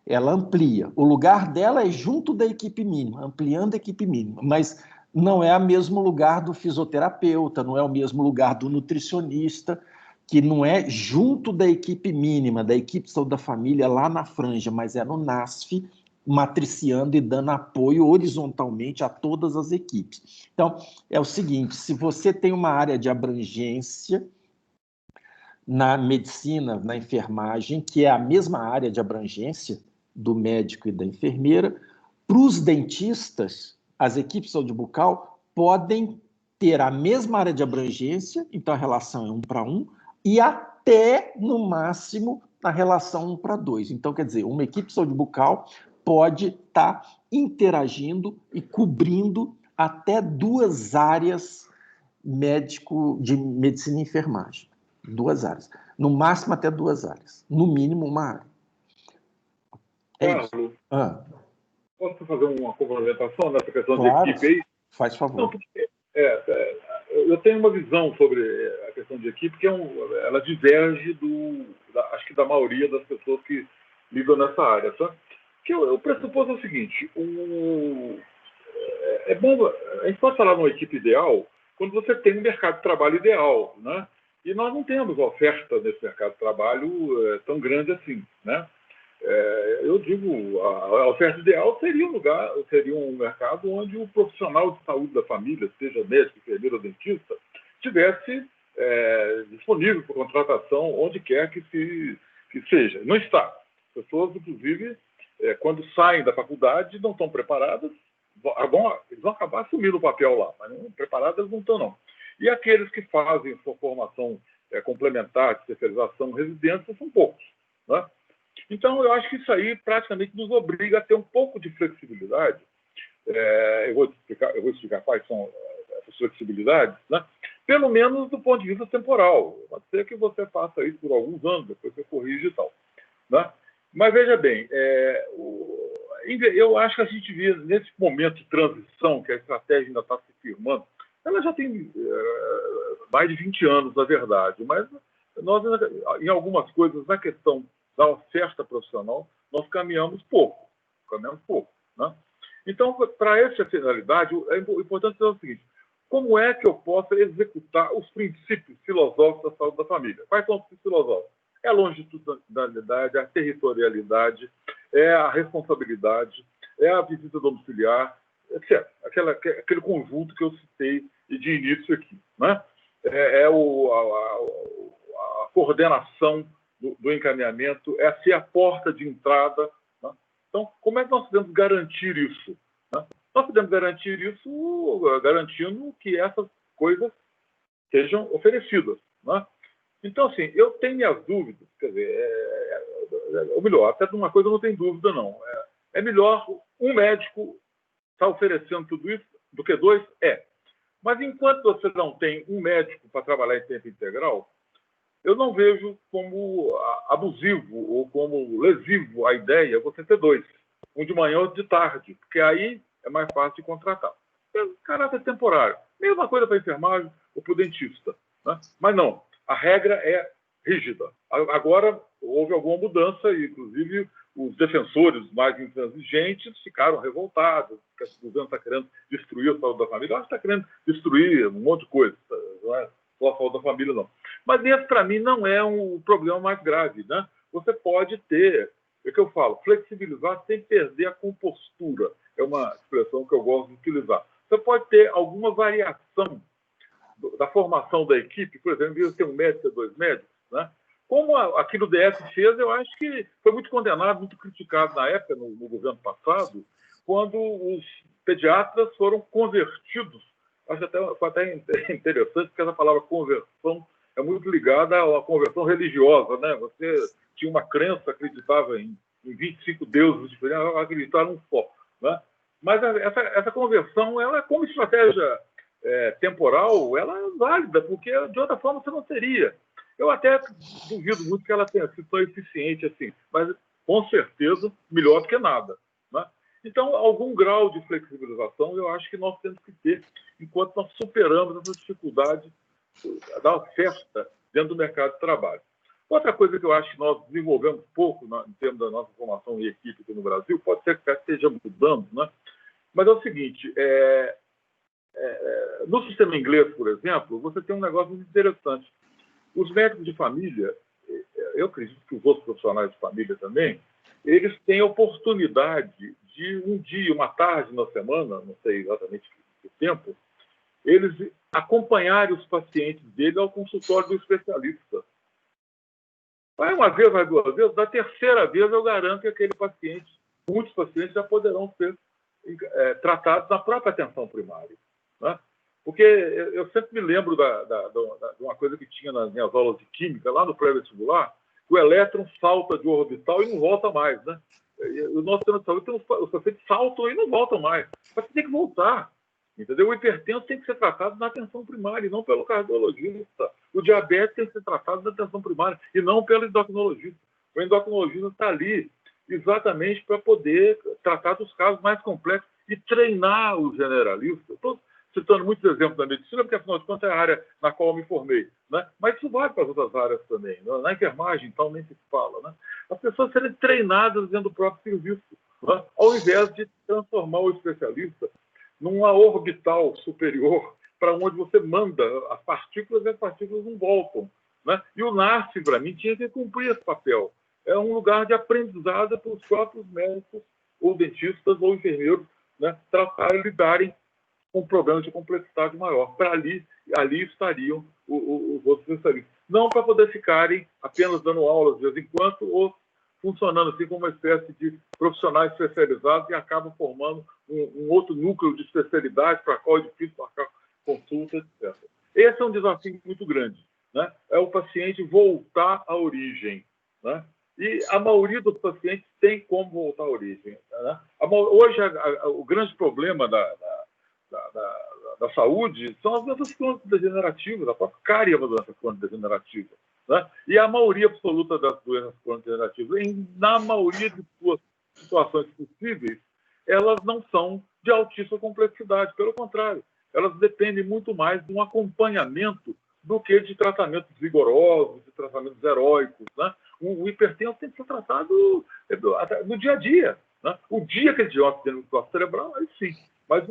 Ela amplia. O lugar dela é junto da equipe mínima, ampliando a equipe mínima, mas não é o mesmo lugar do fisioterapeuta, não é o mesmo lugar do nutricionista, que não é junto da equipe mínima, da equipe de saúde da família, lá na franja, mas é no NASF, matriciando e dando apoio horizontalmente a todas as equipes. Então, é o seguinte, se você tem uma área de abrangência na medicina, na enfermagem, que é a mesma área de abrangência do médico e da enfermeira, para os dentistas, as equipes de saúde bucal podem ter a mesma área de abrangência, então a relação é 1 para 1, e até, no máximo, a relação 1 para 2. Então, quer dizer, uma equipe de saúde bucal pode estar interagindo e cobrindo até 2 áreas de medicina e enfermagem. 2 áreas. No máximo, até 2 áreas. No mínimo, 1 área. Carlos, posso fazer uma complementação nessa questão claro, de equipe aí? Faz favor. Não, eu tenho uma visão sobre a questão de equipe que ela diverge acho que da maioria das pessoas que lidam nessa área. Tá? Que o pressuposto é o seguinte, é bom, a gente pode falar numa equipe ideal quando você tem um mercado de trabalho ideal, né? E nós não temos oferta nesse mercado de trabalho tão grande assim, né? Eu digo, a oferta ideal seria um mercado onde o profissional de saúde da família, seja médico, enfermeiro ou dentista, estivesse disponível para contratação onde quer que seja. Não está. As pessoas, inclusive, quando saem da faculdade, não estão preparadas, eles vão acabar assumindo o papel lá, mas não, preparadas eles não estão, não. E aqueles que fazem sua formação complementar, de especialização, residência, são poucos, né? Então, eu acho que isso aí praticamente nos obriga a ter um pouco de flexibilidade. Eu vou explicar quais são essas flexibilidades, né? Pelo menos do ponto de vista temporal. Pode ser que você faça isso por alguns anos, depois você corrige e tal, né? Mas, veja bem, eu acho que a gente vê, nesse momento de transição, que a estratégia ainda está se firmando, ela já tem mais de 20 anos, na verdade, mas nós, em algumas coisas, na questão da oferta profissional, nós caminhamos pouco, né? Então, para essa finalidade, é importante dizer o seguinte, como é que eu posso executar os princípios filosóficos da saúde da família? Quais são os princípios filosóficos? É a longitudinalidade, a territorialidade, é a responsabilidade, é a visita domiciliar, etc. Aquele conjunto que eu citei de início aqui, né? A coordenação do encaminhamento, é ser a porta de entrada. Né? Então, como é que nós podemos garantir isso? Né? Nós podemos garantir isso garantindo que essas coisas sejam oferecidas. Né? Então, assim, eu tenho minhas dúvidas, quer dizer, ou melhor, até de uma coisa eu não tenho dúvida, não. É melhor um médico estar oferecendo tudo isso do que 2? Mas enquanto você não tem um médico para trabalhar em tempo integral, eu não vejo como abusivo ou como lesivo a ideia você ter 2, um de manhã e outro de tarde, porque aí é mais fácil de contratar. É caráter temporário. Mesma coisa para a enfermagem ou para o dentista. Né? Mas não, a regra é rígida. Agora houve alguma mudança e, inclusive, os defensores mais intransigentes ficaram revoltados, porque o governo está querendo destruir a saúde da família. Acho que está querendo destruir um monte de coisa, não é só a saúde da família, não. Mas esse, para mim, não é um problema mais grave, né? Você pode ter, é o que eu falo, flexibilizar sem perder a compostura. É uma expressão que eu gosto de utilizar. Você pode ter alguma variação da formação da equipe, por exemplo, em vez de ter um médico e 2 médicos, né? Como aqui no DF fez, eu acho que foi muito condenado, muito criticado na época, no governo passado, quando os pediatras foram convertidos. Acho que foi até interessante, porque essa palavra conversão é muito ligada a uma conversão religiosa, né? Você tinha uma crença, acreditava em 25 deuses diferentes, eu acreditar num só, né? Mas essa conversão, ela, como estratégia temporal, ela é válida, porque de outra forma você não teria. Eu até duvido muito que ela tenha sido tão eficiente assim, mas com certeza melhor do que nada, né? Então, algum grau de flexibilização eu acho que nós temos que ter enquanto nós superamos essa dificuldade da oferta dentro do mercado de trabalho. Outra coisa que eu acho que nós desenvolvemos pouco em termos da nossa formação em equipe aqui no Brasil, pode ser que esteja mudando, né? Mas é o seguinte, no sistema inglês, por exemplo, você tem um negócio muito interessante. Os médicos de família, eu acredito que os outros profissionais de família também, eles têm a oportunidade de um dia, uma tarde na semana, não sei exatamente que tempo, eles acompanharem os pacientes dele ao consultório do especialista. Vai uma vez, vai duas vezes, da terceira vez eu garanto que aquele paciente, muitos pacientes já poderão ser tratados na própria atenção primária, né? Porque eu sempre me lembro de uma coisa que tinha nas minhas aulas de química, lá no pré-vestibular, que o elétron salta de orbital e não volta mais, né? O nosso sistema de saúde, os pacientes saltam e não voltam mais. Mas você tem que voltar, entendeu? O hipertenso tem que ser tratado na atenção primária e não pelo cardiologista. O diabetes tem que ser tratado na atenção primária e não pelo endocrinologista. O endocrinologista está ali exatamente para poder tratar dos casos mais complexos e treinar os generalistas. Estou citando muitos exemplos da medicina, porque, afinal de contas, é a área na qual eu me formei, né? Mas isso vale para as outras áreas também. Na enfermagem, então, nem se fala, né? As pessoas serem treinadas dentro do próprio serviço, né? Ao invés de transformar o especialista numa orbital superior para onde você manda as partículas e as partículas não voltam, né? E o NASF, para mim, tinha que cumprir esse papel. É um lugar de aprendizado para os próprios médicos, ou dentistas, ou enfermeiros, né, tratarem, lidarem com problemas de complexidade maior. Para ali estariam os outros especialistas. Não para poder ficarem apenas dando aulas de vez em quando, ou funcionando assim como uma espécie de profissionais especializados e acabam formando um outro núcleo de especialidade para qual é difícil marcar consulta, etc. Esse é um desafio muito grande, né? É o paciente voltar à origem, né? E a maioria dos pacientes tem como voltar à origem, né? Hoje, o grande problema da saúde são as doenças crônicas degenerativas, a própria cárie é uma doença crônica degenerativa, né? E a maioria absoluta das doenças crônicas degenerativas, na maioria de suas situações possíveis, elas não são de altíssima complexidade, pelo contrário, elas dependem muito mais de um acompanhamento do que de tratamentos vigorosos, de tratamentos heróicos, né? O hipertenso tem que ser tratado no dia a dia, né? O dia que ele tiver um acidente cerebral, aí sim. Mas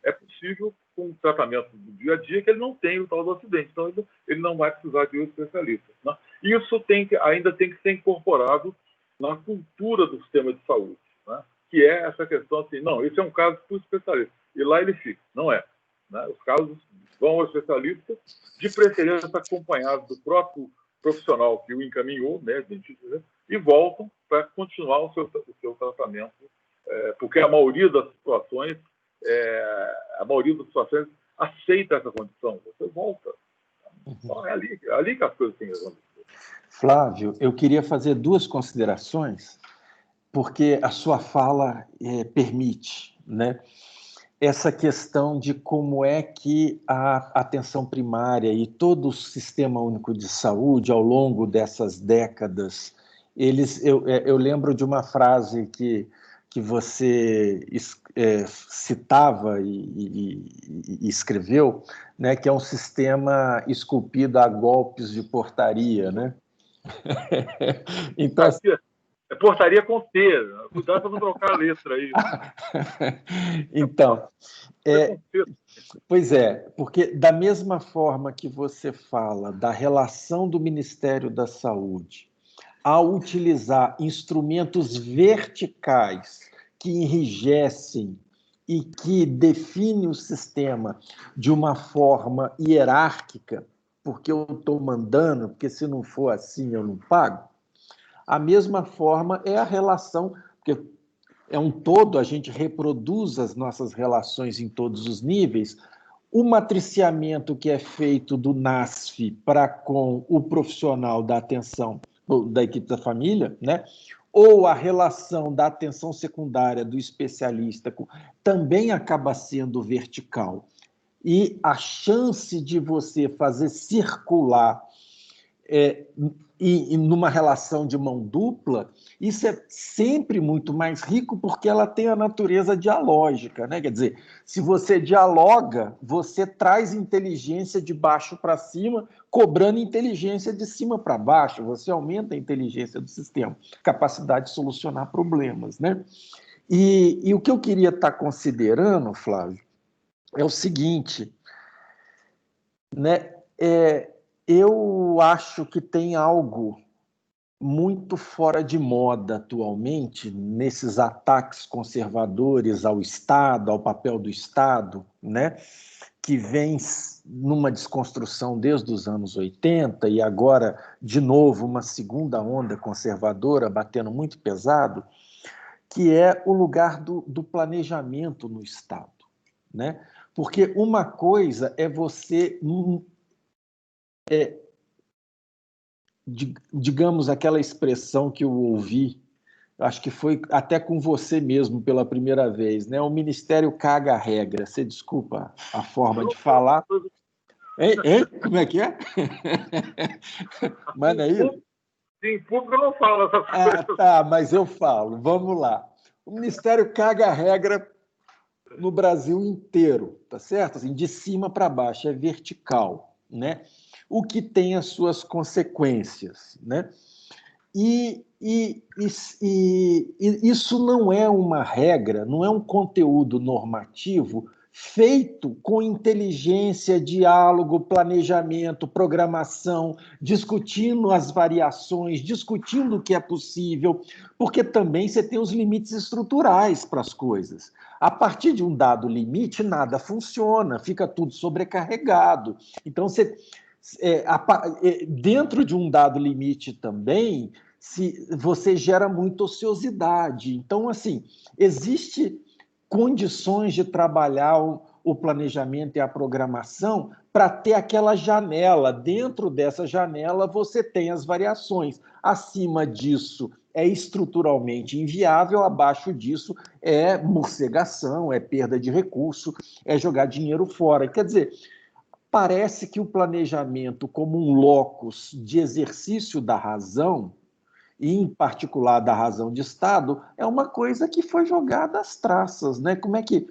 é possível, com o tratamento do dia a dia, que ele não tenha o tal do acidente. Então, ele não vai precisar de um especialista, né? Isso ainda tem que ser incorporado na cultura do sistema de saúde, né? Que é essa questão assim, não, esse é um caso para o especialista. E lá ele fica. Não é, né? Os casos vão ao especialista, de preferência acompanhados do próprio profissional que o encaminhou, né, e voltam para continuar o seu tratamento, porque a maioria das situações aceita essa condição, você volta. Então, é ali que as coisas têm que acontecer. Flávio, eu queria fazer duas considerações, porque a sua fala permite, né, essa questão de como é que a atenção primária e todo o Sistema Único de Saúde, ao longo dessas décadas, eu lembro de uma frase que você citava e escreveu, né, que é um sistema esculpido a golpes de portaria, né? Então, é portaria com T, cuidado para não trocar a letra aí. Então, pois é, porque da mesma forma que você fala da relação do Ministério da Saúde ao utilizar instrumentos verticais que enrijecem e que definem o sistema de uma forma hierárquica, porque eu estou mandando, porque se não for assim eu não pago, a mesma forma é a relação, porque é um todo, a gente reproduz as nossas relações em todos os níveis. O matriciamento que é feito do NASF para com o profissional da atenção, da equipe da família, né? ou a relação da atenção secundária do especialista também acaba sendo vertical. E a chance de você fazer circular e numa relação de mão dupla, isso é sempre muito mais rico porque ela tem a natureza dialógica, né? Quer dizer, se você dialoga, você traz inteligência de baixo para cima, cobrando inteligência de cima para baixo, você aumenta a inteligência do sistema, capacidade de solucionar problemas, né? E o que eu queria estar considerando, Flávio, é o seguinte, né? Eu acho que tem algo muito fora de moda atualmente nesses ataques conservadores ao Estado, ao papel do Estado, né? Que vem numa desconstrução desde os anos 80 e agora, de novo, uma segunda onda conservadora batendo muito pesado, que é o lugar do planejamento no Estado, né? Porque uma coisa é você... digamos, aquela expressão que eu ouvi, acho que foi até com você mesmo pela primeira vez, né? O Ministério caga a regra. Você desculpa a forma de falar. Hein? Como é que é? Mas não é isso? Sim, público eu não falo essas coisas. Tá, mas eu falo. Vamos lá. O Ministério caga a regra no Brasil inteiro, tá certo? Assim, de cima para baixo, é vertical, né? O que tem as suas consequências, né? E isso não é uma regra, não é um conteúdo normativo feito com inteligência, diálogo, planejamento, programação, discutindo as variações, discutindo o que é possível, porque também você tem os limites estruturais para as coisas. A partir de um dado limite, nada funciona, fica tudo sobrecarregado. Então, dentro de um dado limite também, você gera muita ociosidade. Então, assim, existe condições de trabalhar o planejamento e a programação para ter aquela janela. Dentro dessa janela, você tem as variações. Acima disso, é estruturalmente inviável, abaixo disso é morcegação, é perda de recurso, é jogar dinheiro fora. Quer dizer, parece que o planejamento como um locus de exercício da razão, e em particular da razão de Estado, é uma coisa que foi jogada às traças, né? Como é que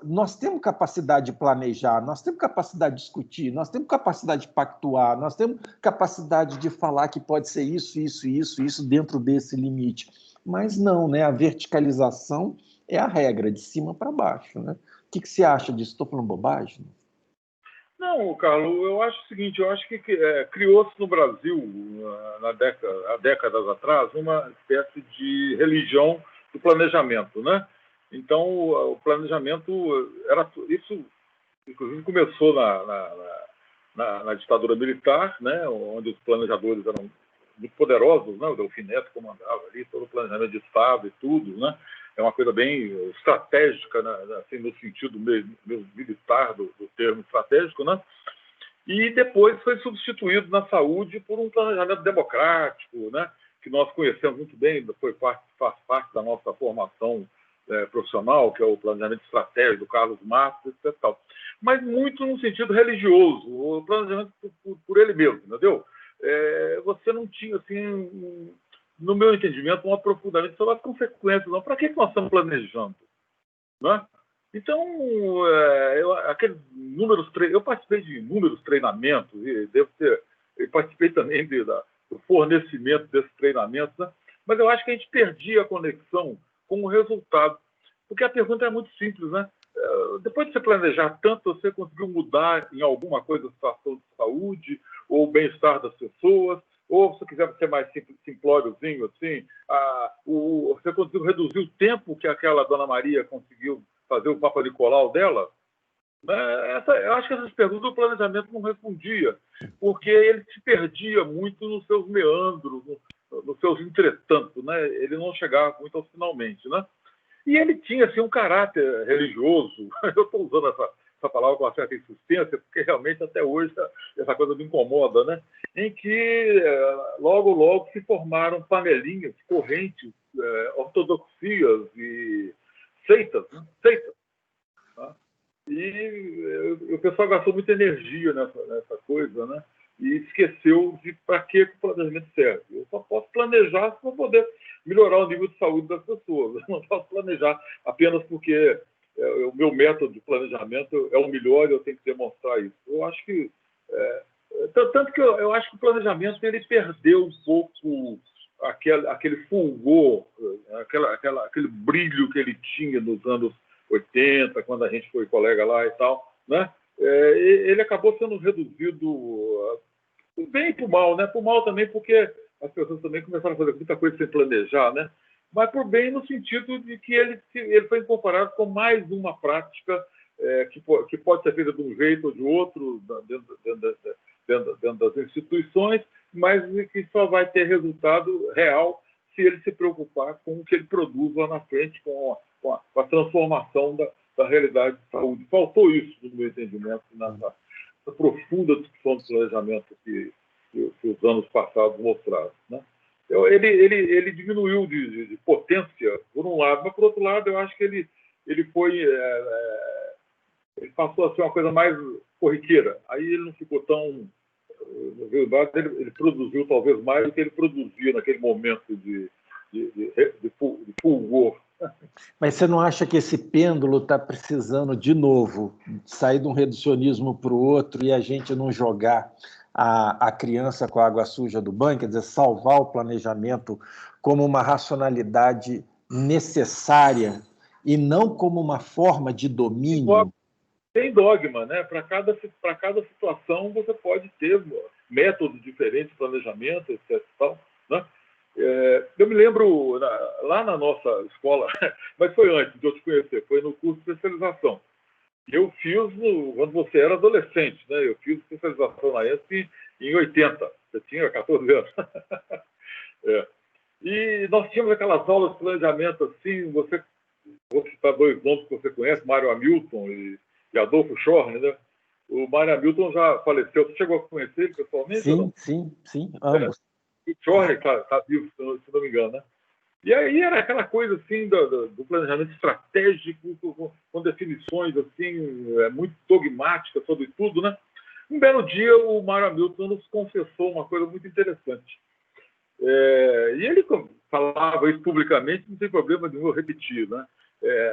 nós temos capacidade de planejar, nós temos capacidade de discutir, nós temos capacidade de pactuar, nós temos capacidade de falar que pode ser isso, isso, isso, isso dentro desse limite. Mas não, né? A verticalização é a regra, de cima para baixo, né? O que você acha disso? Estou falando bobagem? Não, Carlos, eu acho o seguinte, eu acho que criou-se no Brasil, há décadas atrás, uma espécie de religião do planejamento, né? Então, o planejamento isso, inclusive, começou na ditadura militar, né? Onde os planejadores eram muito poderosos, né? O Delfim Neto comandava ali todo o planejamento de Estado e tudo, né? É uma coisa bem estratégica, né? Assim, no sentido mesmo militar do termo estratégico, né? E depois foi substituído na saúde por um planejamento democrático, né? Que nós conhecemos muito bem, faz parte da nossa formação profissional, que é o planejamento estratégico do Carlos Marx, etc. Tal. Mas muito no sentido religioso, o planejamento por ele mesmo, entendeu? Você não tinha, assim, no meu entendimento, um aprofundamento sobre as consequências. Para que nós estamos planejando? Né? Então, eu participei de inúmeros treinamentos, e eu participei também do fornecimento desses treinamentos, né? Mas eu acho que a gente perdia a conexão com o resultado. Porque a pergunta é muito simples, né? Depois de você planejar tanto, você conseguiu mudar em alguma coisa a situação de saúde ou o bem-estar das pessoas? Ou, se quiser ser mais simplóriozinho, assim, você conseguiu reduzir o tempo que aquela Dona Maria conseguiu fazer o Papa Nicolau dela? Eu acho que essas perguntas o planejamento não respondia, porque ele se perdia muito nos seus meandros, nos seus entretanto, né? Ele não chegava muito aos finalmente, né? E ele tinha assim, um caráter religioso, eu estou usando essa palavra com uma certa insistência, porque realmente até hoje essa coisa me incomoda, né? Em que logo se formaram panelinhas, correntes, ortodoxias e seitas, né? Seitas, tá? E o pessoal gastou muita energia nessa coisa, né? E esqueceu de para que o planejamento serve. Eu só posso planejar para poder melhorar o nível de saúde das pessoas. Eu não posso planejar apenas porque o meu método de planejamento é o melhor e eu tenho que demonstrar isso. Eu acho que... tanto que eu acho que o planejamento ele perdeu um pouco aquele fulgor, aquele brilho que ele tinha nos anos 80, quando a gente foi colega lá e tal, né? Ele acabou sendo reduzido pro bem e pro mal, né? Pro mal também porque as pessoas também começaram a fazer muita coisa sem planejar, né? Mas por bem no sentido de que ele foi incorporado com mais uma prática que pode ser feita de um jeito ou de outro dentro das instituições, mas que só vai ter resultado real se ele se preocupar com o que ele produz lá na frente, com a transformação da realidade de saúde. Faltou isso, no meu entendimento, nessa profunda discussão de planejamento que os anos passados mostraram, né? Ele diminuiu de potência, por um lado, mas, por outro lado, eu acho que ele passou a ser uma coisa mais corriqueira. Aí ele não ficou tão... Na verdade, ele produziu talvez mais do que ele produzia naquele momento de fulgor. Mas você não acha que esse pêndulo está precisando, de novo, sair de um reducionismo para o outro e a gente não jogar a criança com a água suja do banho, quer dizer, salvar o planejamento como uma racionalidade necessária e não como uma forma de domínio? Tem dogma, né? Para cada situação você pode ter métodos diferentes de planejamento, etc. Né? Eu me lembro, lá na nossa escola, mas foi antes de eu te conhecer, foi no curso de especialização. Eu fiz, quando você era adolescente, né? Eu fiz especialização na ESP em 80, você tinha 14 anos. E nós tínhamos aquelas aulas de planejamento assim, vou citar dois nomes que você conhece, Mário Hamilton e Adolfo Schorner, né? O Mário Hamilton já faleceu. Você chegou a conhecer ele pessoalmente? Sim, ambos. O Schorner está vivo, se não me engano, né? E aí era aquela coisa assim do planejamento estratégico, com definições assim, muito dogmáticas sobre tudo, né? Um belo dia o Mário Hamilton nos confessou uma coisa muito interessante. E ele falava isso publicamente, não tem problema nenhum eu repetir, né?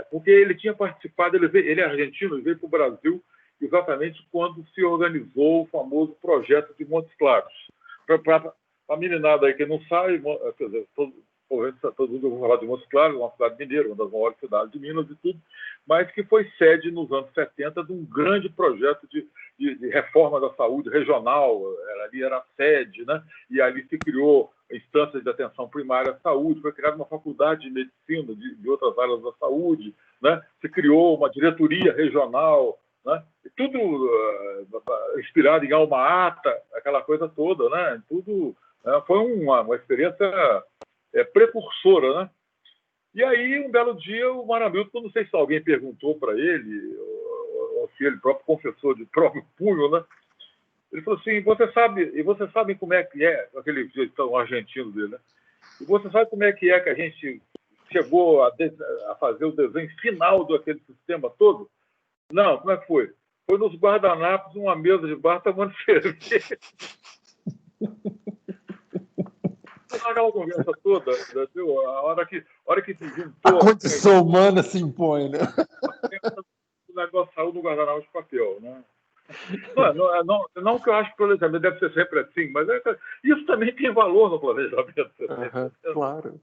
Porque ele tinha participado, ele é argentino, ele veio para o Brasil exatamente quando se organizou o famoso projeto de Montes Claros. Para a meninada aí que não sabe, quer dizer, todo mundo vai falar de Montes Claros, uma cidade mineira, uma das maiores cidades de Minas e tudo, mas que foi sede nos anos 70 de um grande projeto de reforma da saúde regional. Ali era a sede, né? E ali se criou instâncias de atenção primária à saúde, foi criada uma faculdade de medicina de outras áreas da saúde, né? Se criou uma diretoria regional, né? E tudo inspirado em Alma Ata, aquela coisa toda, né? Tudo foi uma experiência precursora, né? E aí, um belo dia, o Mário Hamilton, não sei se alguém perguntou para ele, ou se ele próprio confessou de próprio punho, né? Ele falou assim, você sabe como é que é, aquele jeitão argentino dele, né? E você sabe como é que a gente chegou a fazer o desenho final daquele sistema todo? Não, como é que foi? Foi nos guardanapos, uma mesa de bar, tomando cerveja. Aquela conversa toda, a hora que se juntou... A condição humana se impõe, né? O negócio saiu do guardanapo de papel, né? Não que eu acho que o planejamento deve ser sempre assim, mas isso também tem valor no planejamento. Claro.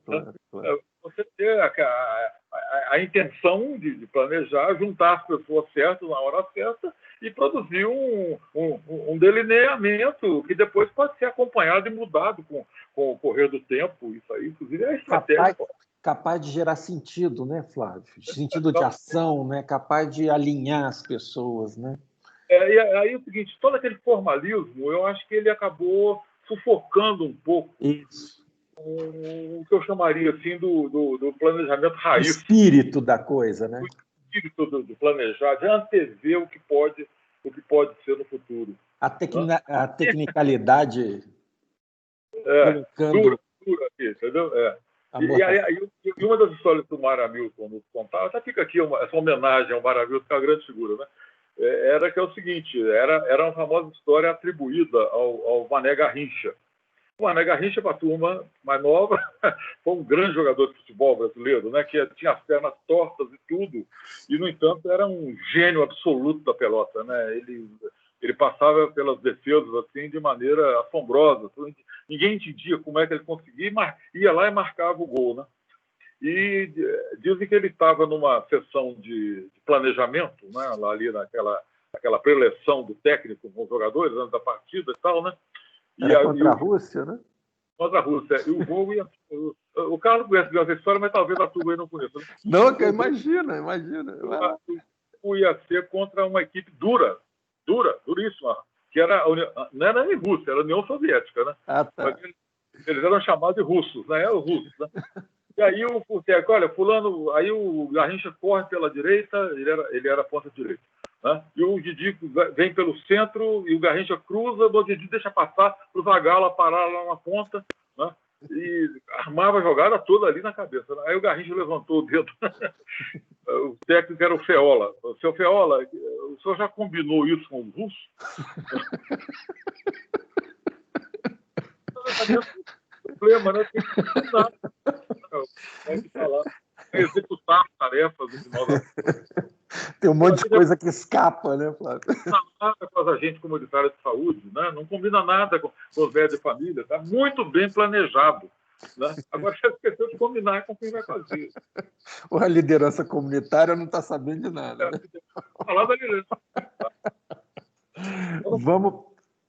Você ter a intenção de planejar, juntar as pessoas certas na hora certa e produzir um delineamento que depois pode ser acompanhado e mudado com o correr do tempo. Isso aí, inclusive, é estratégia. Capaz de gerar sentido, né, Flávio? Sentido de ação, né? Capaz de alinhar as pessoas, né? E aí é o seguinte, todo aquele formalismo, eu acho que ele acabou sufocando um pouco o que eu chamaria assim do planejamento raiz. O espírito da coisa, né? O espírito de planejar, de antever o que pode ser no futuro. A tecnicalidade dura aqui, entendeu? E uma das histórias que o Mar Hamilton nos contava, até fica aqui essa homenagem ao Mar Hamilton, que é uma grande figura, né? Era que é o seguinte, era uma famosa história atribuída ao Mané Garrincha. O Mané Garrincha, para a turma mais nova, foi um grande jogador de futebol brasileiro, né? Que tinha as pernas tortas e tudo, e, no entanto, era um gênio absoluto da pelota, né? Ele passava pelas defesas assim, de maneira assombrosa. Ninguém entendia como é que ele conseguia, ia lá e marcava o gol, né? E dizem que ele estava numa sessão de planejamento, né? Lá ali naquela preleção do técnico com os jogadores antes da partida e tal, né? Era contra a Rússia, né? Contra a Rússia. E o gol ia... O Carlos conhece essa história, mas talvez a turma aí não conheça. Né? Não, que imagina. O ia ser contra uma equipe duríssima, que não era nem Rússia, era a União Soviética, né? Ah, tá. Mas eles eram chamados de russos, né? Eram russos, né? E aí o técnico, olha, fulano, aí o Garrincha corre pela direita, ele era ponta direita, né? E o Didi vem pelo centro e o Garrincha cruza, o Didi deixa passar para o Zagallo parar lá na ponta, né? E armava a jogada toda ali na cabeça, né? Aí o Garrincha levantou o dedo. O técnico era o Feola. Seu Feola, o senhor já combinou isso com os russos? Problema, né? Tem que combinar. Tem que falar. Executar tarefas do final da... Tem um monte de coisa que escapa, né, Flávio? Não com as agentes comunitárias de saúde, né? Não combina nada com os velhos de família. Está muito bem planejado. Né? Agora você esqueceu de combinar com quem vai fazer. A liderança comunitária não está sabendo de nada. Né? Falar da liderança. Vamos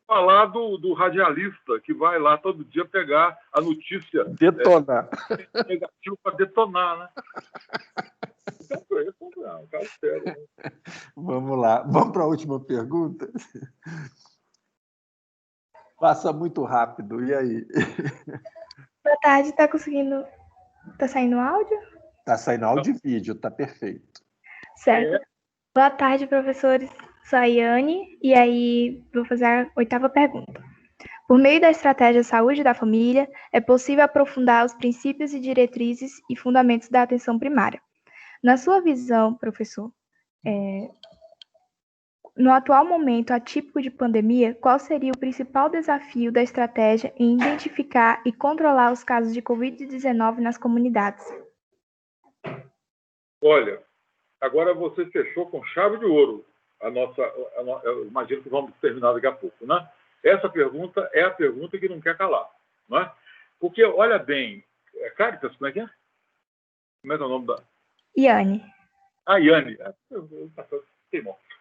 falar do radialista que vai lá todo dia pegar a notícia. Detonar. Negativo para detonar, né? Então, é um caso sério. Né? Vamos lá. Vamos para a última pergunta? Passa muito rápido. E aí? Boa tarde. Tá saindo áudio? Tá saindo áudio e vídeo. Tá perfeito. Certo. Boa tarde, professores. Sou a Yane, e aí vou fazer a 8ª pergunta. Por meio da estratégia Saúde da Família, é possível aprofundar os princípios e diretrizes e fundamentos da atenção primária. Na sua visão, professor, no atual momento atípico de pandemia, qual seria o principal desafio da estratégia em identificar e controlar os casos de Covid-19 nas comunidades? Olha, agora você fechou com chave de ouro eu imagino que vamos terminar daqui a pouco, né? Essa pergunta é a pergunta que não quer calar, né? Porque, olha bem, Caritas, como é que é? Como é que é o nome da... Yane. Yane.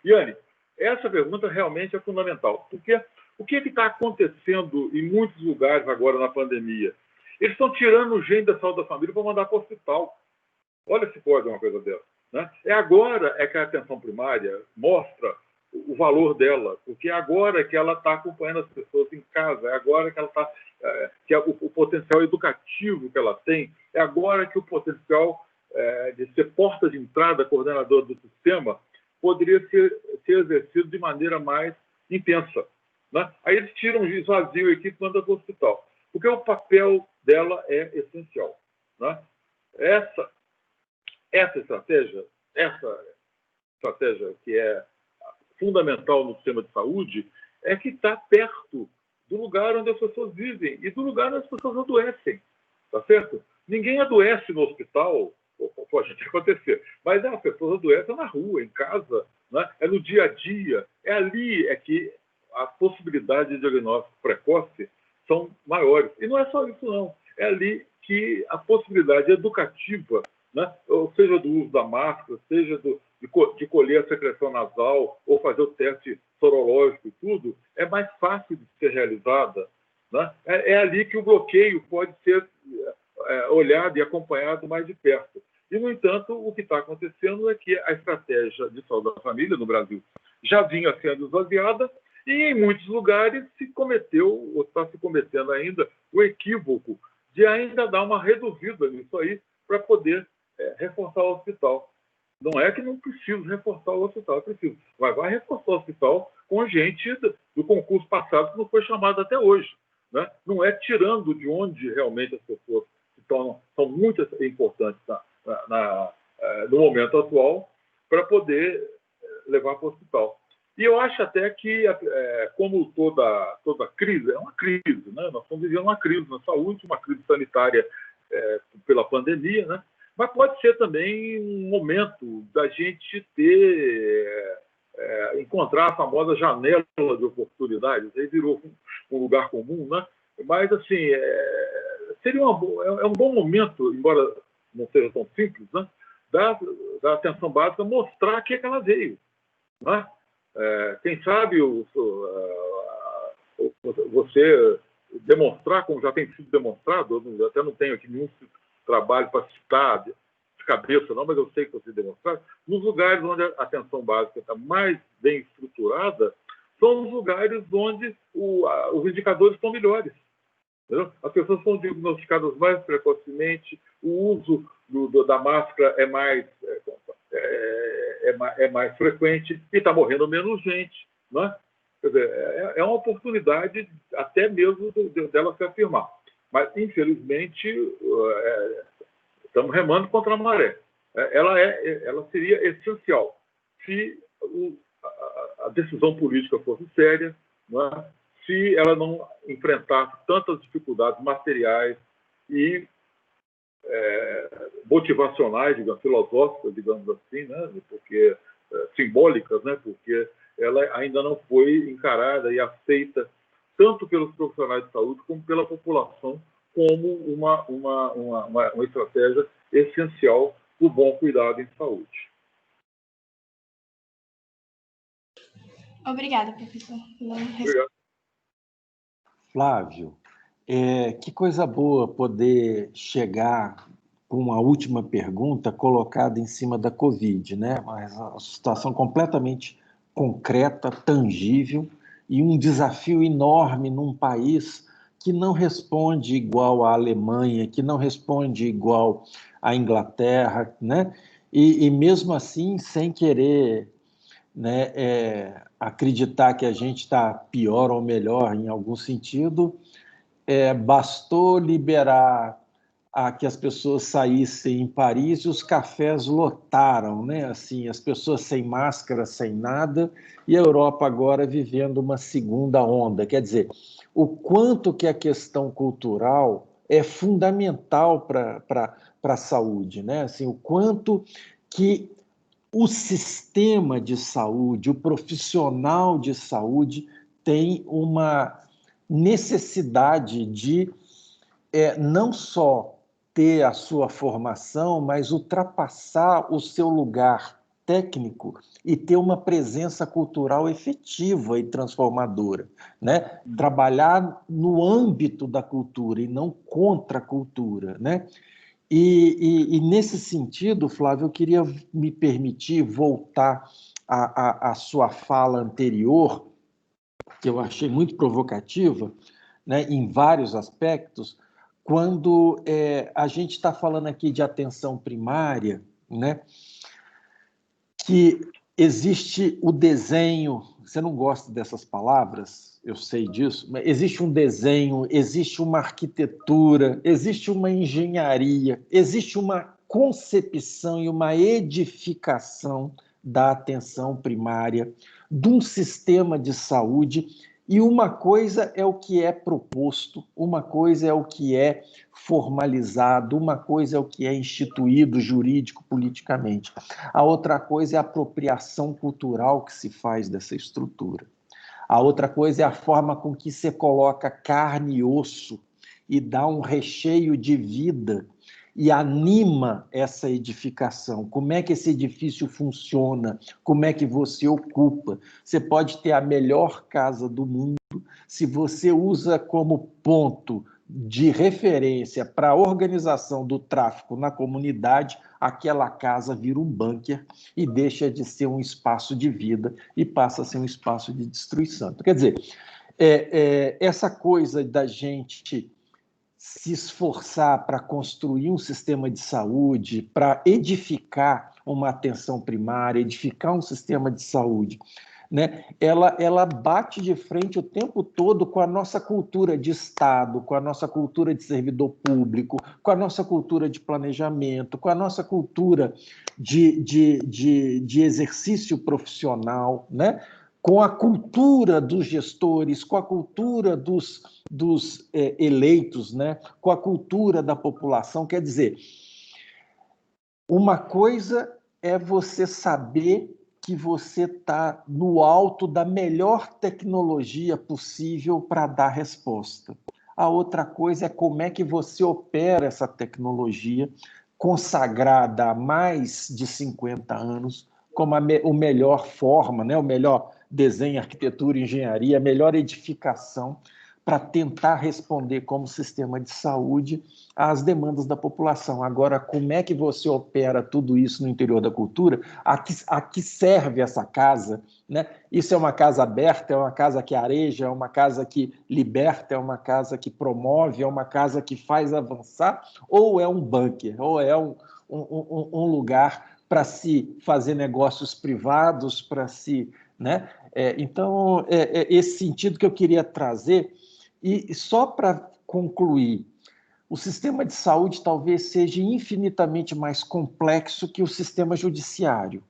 Yane, essa pergunta realmente é fundamental, porque o que está acontecendo em muitos lugares agora na pandemia? Eles estão tirando gente da saúde da família para mandar para o hospital. Olha se pode uma coisa dessa. Né? Agora que a atenção primária mostra o valor dela, porque é agora que ela está acompanhando as pessoas em casa, é agora que ela está, que é o potencial educativo que ela tem, é agora que o potencial de ser porta de entrada, coordenador do sistema, poderia ser exercido de maneira mais intensa. Né? Aí eles tiram, esvaziam a equipe e mandam para o hospital, porque o papel dela é essencial. Né? Essa estratégia que é fundamental no sistema de saúde, é que está perto do lugar onde as pessoas vivem e do lugar onde as pessoas adoecem. Tá certo? Ninguém adoece no hospital, pode acontecer, mas as pessoas adoecem na rua, em casa, né? É no dia a dia. É ali que a possibilidade de diagnóstico precoce são maiores. E não é só isso, não. É ali que a possibilidade educativa, né? Ou seja, do uso da máscara, seja de colher a secreção nasal ou fazer o teste sorológico e tudo, é mais fácil de ser realizada. Né? É ali que o bloqueio pode ser olhado e acompanhado mais de perto. E, no entanto, o que está acontecendo é que a estratégia de saúde da família no Brasil já vinha sendo esvaziada e, em muitos lugares, se cometeu, ou está se cometendo ainda, o equívoco de ainda dar uma reduzida nisso aí para poder reforçar o hospital. Não é que não preciso reforçar o hospital, é preciso. Vai reforçar o hospital com gente do concurso passado que não foi chamado até hoje. Né? Não é tirando de onde realmente as pessoas se tornam, são muito importantes no momento atual para poder levar para o hospital. E eu acho até que, como toda crise, é uma crise, né? Nós estamos vivendo uma crise na saúde, uma crise sanitária pela pandemia, né? Mas pode ser também um momento da gente encontrar a famosa janela de oportunidades. Aí virou um lugar comum, né? Mas, assim, seria um bom momento, embora não seja tão simples, né? Da atenção básica mostrar que ela veio. Né? Quem sabe você demonstrar, como já tem sido demonstrado, eu até não tenho aqui nenhum trabalho para citar de cabeça, não, mas eu sei que você demonstrar, nos lugares onde a atenção básica está mais bem estruturada, são os lugares onde os indicadores estão melhores. Entendeu? As pessoas são diagnosticadas mais precocemente, o uso da máscara é mais frequente e está morrendo menos gente. Não é? Quer dizer, é uma oportunidade até mesmo dela se afirmar. Mas, infelizmente, estamos remando contra a maré. Ela seria essencial se a decisão política fosse séria, não é? Se ela não enfrentasse tantas dificuldades materiais e motivacionais, digamos, filosóficas, digamos assim, né? Porque simbólicas, né? Porque ela ainda não foi encarada e aceita tanto pelos profissionais de saúde como pela população como uma estratégia essencial do bom cuidado em saúde. Obrigada, professor. Obrigado. Flávio, que coisa boa poder chegar com uma última pergunta colocada em cima da Covid, né? Mas uma situação completamente concreta, tangível e um desafio enorme num país que não responde igual à Alemanha, que não responde igual à Inglaterra, né? E mesmo assim, sem querer, né, acreditar que a gente está pior ou melhor em algum sentido, bastou liberar que as pessoas saíssem em Paris e os cafés lotaram, né? Assim, as pessoas sem máscara, sem nada, e a Europa agora vivendo uma segunda onda. Quer dizer, o quanto que a questão cultural é fundamental para a saúde, né? Assim, o quanto que o sistema de saúde, o profissional de saúde tem uma necessidade de não só ter a sua formação, mas ultrapassar o seu lugar técnico e ter uma presença cultural efetiva e transformadora, né? Trabalhar no âmbito da cultura e não contra a cultura, né? E nesse sentido, Flávio, eu queria me permitir voltar à sua fala anterior, que eu achei muito provocativa, né, em vários aspectos, quando a gente está falando aqui de atenção primária, né, que existe o desenho, você não gosta dessas palavras, eu sei disso, mas existe um desenho, existe uma arquitetura, existe uma engenharia, existe uma concepção e uma edificação da atenção primária, de um sistema de saúde, e uma coisa é o que é proposto, uma coisa é o que é formalizado, uma coisa é o que é instituído jurídico, politicamente. A outra coisa é a apropriação cultural que se faz dessa estrutura. A outra coisa é a forma com que você coloca carne e osso e dá um recheio de vida e anima essa edificação. Como é que esse edifício funciona? Como é que você ocupa? Você pode ter a melhor casa do mundo, se você usa como ponto de referência para a organização do tráfico na comunidade, aquela casa vira um bunker e deixa de ser um espaço de vida e passa a ser um espaço de destruição. Quer dizer, essa coisa da gente se esforçar para construir um sistema de saúde, para edificar uma atenção primária, edificar um sistema de saúde, né? Ela bate de frente o tempo todo com a nossa cultura de Estado, com a nossa cultura de servidor público, com a nossa cultura de planejamento, com a nossa cultura de exercício profissional, né? Com a cultura dos gestores, com a cultura dos eleitos, né? Com a cultura da população. Quer dizer, uma coisa é você saber que você está no alto da melhor tecnologia possível para dar resposta. A outra coisa é como é que você opera essa tecnologia consagrada há mais de 50 anos como a melhor forma, né? O melhor desenho, arquitetura, engenharia, a melhor edificação para tentar responder como sistema de saúde às demandas da população. Agora, como é que você opera tudo isso no interior da cultura? A que serve essa casa? Né? Isso é uma casa aberta, é uma casa que areja, é uma casa que liberta, é uma casa que promove, é uma casa que faz avançar, ou é um bunker, ou é um lugar para se fazer negócios privados, para se... Né? Então, esse sentido que eu queria trazer. E só para concluir, o sistema de saúde talvez seja infinitamente mais complexo que o sistema judiciário.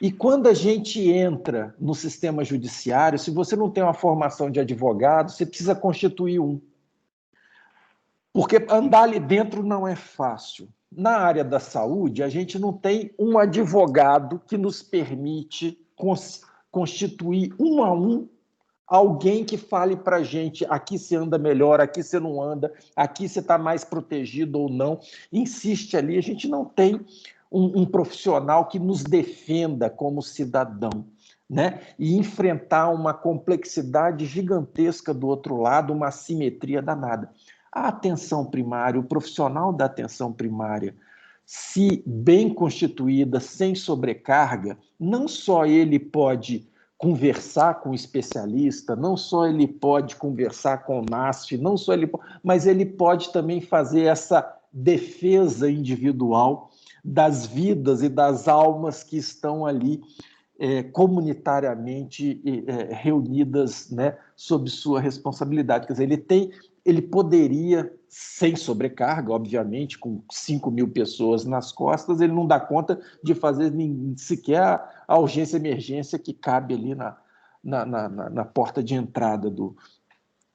E quando a gente entra no sistema judiciário, se você não tem uma formação de advogado, você precisa constituir um. Porque andar ali dentro não é fácil. Na área da saúde, a gente não tem um advogado que nos permite constituir um a um alguém que fale para a gente, aqui você anda melhor, aqui você não anda, aqui você está mais protegido ou não. Insiste ali, a gente não tem um profissional que nos defenda como cidadão, né? E enfrentar uma complexidade gigantesca do outro lado, uma assimetria danada. A atenção primária, o profissional da atenção primária, se bem constituída, sem sobrecarga, não só ele pode conversar com o especialista, não só ele pode conversar com o NASF, não só ele, mas ele pode também fazer essa defesa individual das vidas e das almas que estão ali comunitariamente reunidas, né, sob sua responsabilidade. Quer dizer, ele poderia, sem sobrecarga, obviamente, com 5.000 pessoas nas costas, ele não dá conta de fazer sequer a urgência e emergência que cabe ali na porta de entrada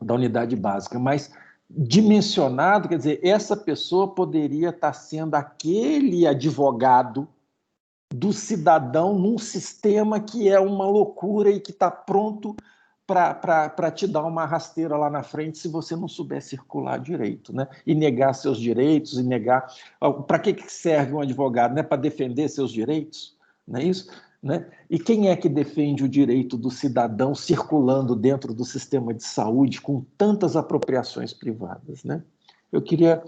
da unidade básica. Mas dimensionado, quer dizer, essa pessoa poderia estar sendo aquele advogado do cidadão num sistema que é uma loucura e que está pronto para te dar uma rasteira lá na frente se você não souber circular direito, né? E negar seus direitos, e negar... Para que serve um advogado? Né? Para defender seus direitos? Não é isso? Né? E quem é que defende o direito do cidadão circulando dentro do sistema de saúde com tantas apropriações privadas? Né? Eu queria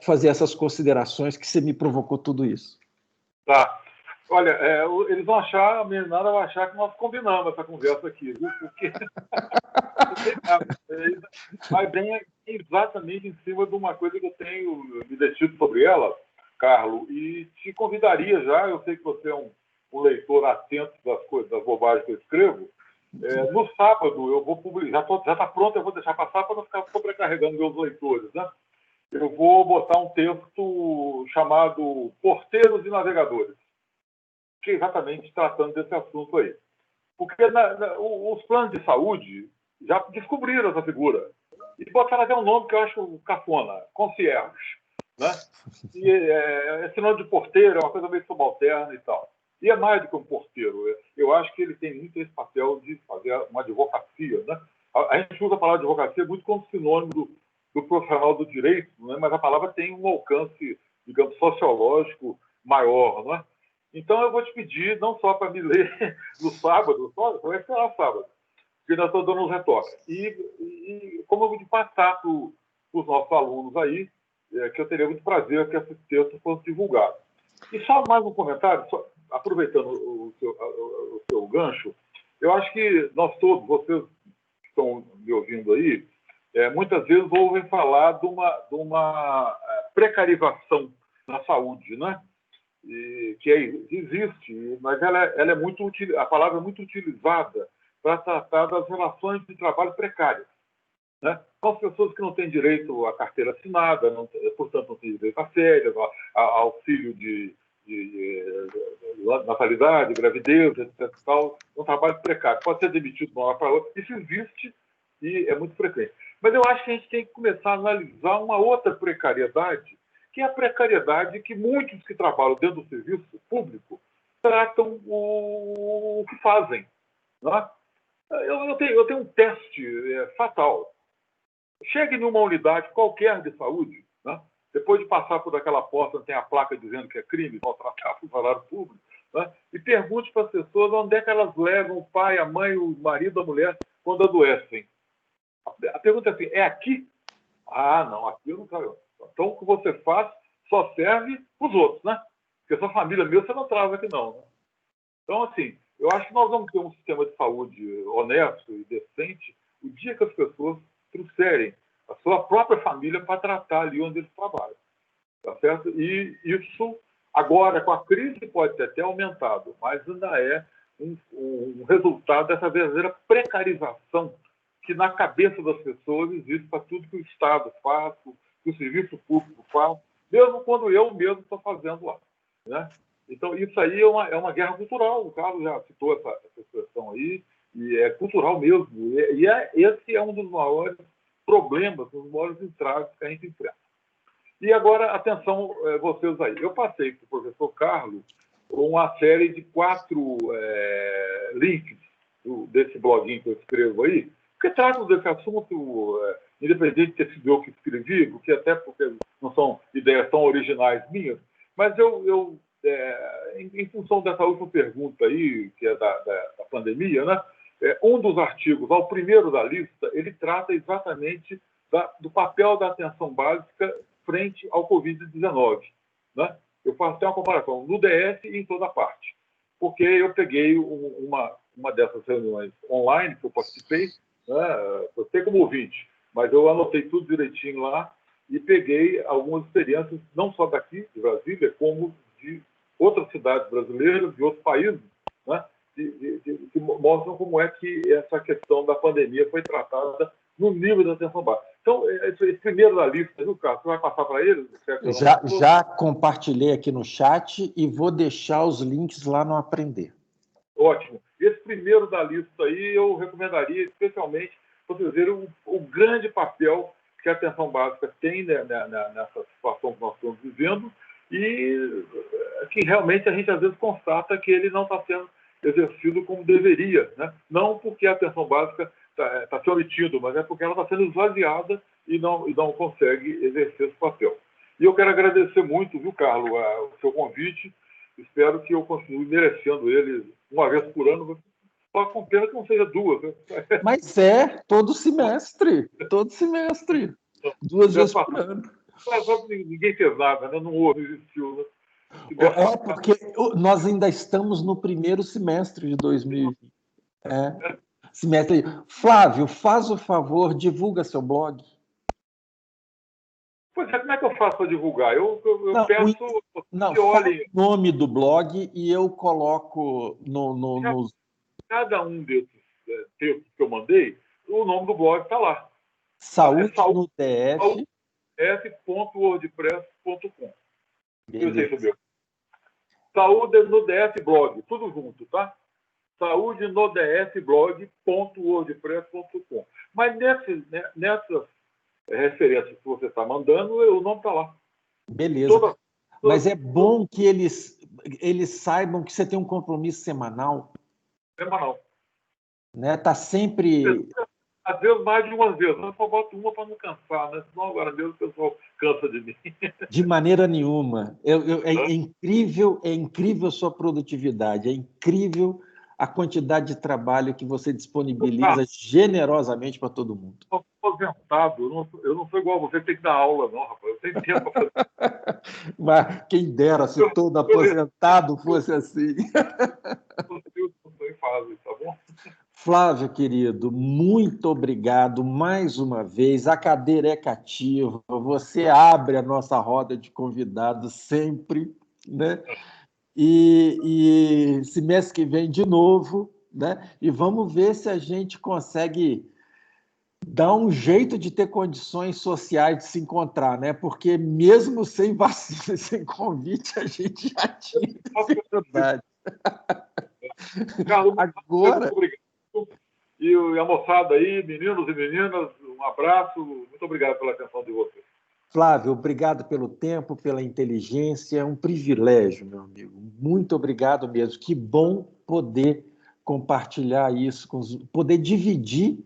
fazer essas considerações que você me provocou tudo isso. Tá. Olha, eles vão achar, a meninada vai achar que nós combinamos essa conversa aqui, viu? Porque vai bem exatamente em cima de uma coisa que eu tenho me decidido sobre ela, Carlos, e te convidaria já, eu sei que você é um leitor atento das coisas, das bobagens que eu escrevo. No sábado eu vou publicar, já está pronto, eu vou deixar passar para não ficar sobrecarregando meus leitores, né? Eu vou botar um texto chamado Porteiros e Navegadores, que é exatamente tratando desse assunto aí. Porque os planos de saúde já descobriram essa figura. E botaram até um nome que eu acho cafona, concierge. Né? E esse nome de porteiro é uma coisa meio subalterna e tal. E é mais do que um porteiro. Eu acho que ele tem muito esse papel de fazer uma advocacia. Né? A gente usa a palavra advocacia muito como sinônimo do profissional do direito, né? Mas a palavra tem um alcance, digamos, sociológico maior. Né? Então, eu vou te pedir, não só para me ler no sábado, vai esperar sábado, porque ainda estou dando uns retoques. E como eu vou te passar para os nossos alunos aí, que eu teria muito prazer que esse texto fosse divulgado. E só mais um comentário, aproveitando o seu gancho, eu acho que nós todos, vocês que estão me ouvindo aí, muitas vezes ouvem falar de uma precarização na saúde, né? Que existe, mas ela é muito a palavra é muito utilizada para tratar das relações de trabalho precárias, né? São as pessoas que não têm direito à carteira assinada, portanto não têm direito a férias, a auxílio de natalidade, gravidez, etc. Um trabalho precário. Pode ser demitido de uma hora para outra. Isso existe e é muito frequente. Mas eu acho que a gente tem que começar a analisar uma outra precariedade, que é a precariedade que muitos que trabalham dentro do serviço público tratam o que fazem. Né? Eu tenho um teste fatal. Chegue numa unidade qualquer de saúde, né? Depois de passar por aquela porta onde tem a placa dizendo que é crime maltratar o salário público, né? E pergunte para as pessoas onde é que elas levam o pai, a mãe, o marido, a mulher quando adoecem. A pergunta é assim, é aqui? Ah, não, aqui eu não quero. Então, o que você faz só serve para os outros, né? Porque sua família mesmo você não traz aqui, não. Né? Então, assim, eu acho que nós vamos ter um sistema de saúde honesto e decente o dia que as pessoas trouxerem a sua própria família para tratar ali onde eles trabalham. Tá certo? E isso, agora, com a crise, pode ter até aumentado, mas ainda é um resultado dessa verdadeira precarização que na cabeça das pessoas existe para tudo que o Estado faz, que o serviço público faz, mesmo quando eu mesmo estou fazendo lá. Né? Então, isso aí é uma guerra cultural. O Carlos já citou essa expressão aí, e é cultural mesmo. Esse é um dos maiores problemas, um dos maiores entraves que a gente enfrenta. E agora, atenção, vocês aí. Eu passei para o professor Carlos uma série de 4 links desse bloguinho que eu escrevo aí, que tratam desse assunto, independente de ter sido eu que escrevi, porque não são ideias tão originais minhas, mas em função dessa última pergunta aí, que é da pandemia, né? Um dos artigos, o primeiro da lista, ele trata exatamente do papel da atenção básica frente ao Covid-19. Né? Eu faço até uma comparação no DS e em toda parte. Porque eu peguei uma dessas reuniões online que eu participei, né? Eu sei como ouvinte, mas eu anotei tudo direitinho lá e peguei algumas experiências, não só daqui, de Brasília, como de outras cidades brasileiras, de outros países, né? Que mostram como é que essa questão da pandemia foi tratada no nível da atenção básica. Então, esse primeiro da lista, viu, Carlos? Você vai passar para ele? Já compartilhei aqui no chat e vou deixar os links lá no Aprender. Ótimo. Esse primeiro da lista aí eu recomendaria especialmente para vocês verem o grande papel que a atenção básica tem, né, nessa situação que nós estamos vivendo e que realmente a gente às vezes constata que ele não está sendo exercido como deveria, né? Não porque a atenção básica está se omitindo, mas é porque ela está sendo esvaziada e não consegue exercer esse papel. E eu quero agradecer muito, viu, Carlos, o seu convite. Espero que eu continue merecendo ele uma vez por ano, só com pena que não seja 2. Né? Mas todo semestre. 2 vezes por ano. Ninguém fez nada, né? Não houve, não existiu. Né? Porque nós ainda estamos no primeiro semestre de 2020. Semestre. Flávio, faz o favor, divulga seu blog. Pois é, como é que eu faço para divulgar? Eu peço que olhem. O nome do blog e eu coloco nos... Cada um desses textos que eu mandei, o nome do blog está lá. Saúde no DF. f.wordpress.com. Saúde no DF blog, tudo junto, tá? Saúde no DF blog.wordpress.com. Mas nessas referências que você está mandando, o nome está lá. Beleza. Mas é bom que eles saibam que você tem um compromisso semanal. Semanal. Né? Tá sempre... Às vezes mais de uma vez. Eu só boto uma para não cansar, né? Senão agora mesmo o pessoal cansa de mim. De maneira nenhuma. É incrível a sua produtividade. É incrível a quantidade de trabalho que você disponibiliza generosamente para todo mundo. Eu sou aposentado. Eu não sou igual a você, tem que dar aula, não, rapaz. Eu tenho tempo para fazer. Mas quem dera se todo aposentado fosse assim. Fase, tá bom? Flávio, querido, muito obrigado mais uma vez. A cadeira é cativa, você abre a nossa roda de convidados sempre, né? E semestre que vem de novo, né? E vamos ver se a gente consegue dar um jeito de ter condições sociais de se encontrar, né? Porque mesmo sem vacina, sem convite, a gente já tinha dificuldade. Carlos, muito Agora, obrigado. E a moçada aí, meninos e meninas, um abraço. Muito obrigado pela atenção de vocês. Flávio, obrigado pelo tempo, pela inteligência. É um privilégio, meu amigo. Muito obrigado mesmo. Que bom poder compartilhar isso, poder dividir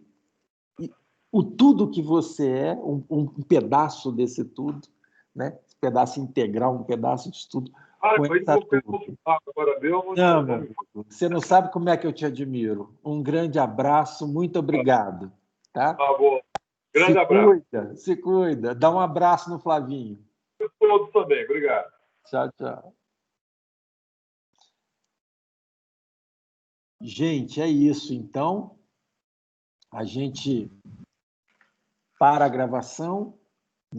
o tudo que você é, um pedaço desse tudo, né? Esse pedaço integral, um pedaço de tudo. Ah, Com mas essa você turma. agora mesmo. Não, meu amigo, você não sabe como é que eu te admiro. Um grande abraço, muito obrigado. Tá? Tá bom. Grande abraço. Se cuida. Dá um abraço no Flavinho. Todos também. Obrigado. Tchau, tchau. Gente, é isso. Então, a gente para a gravação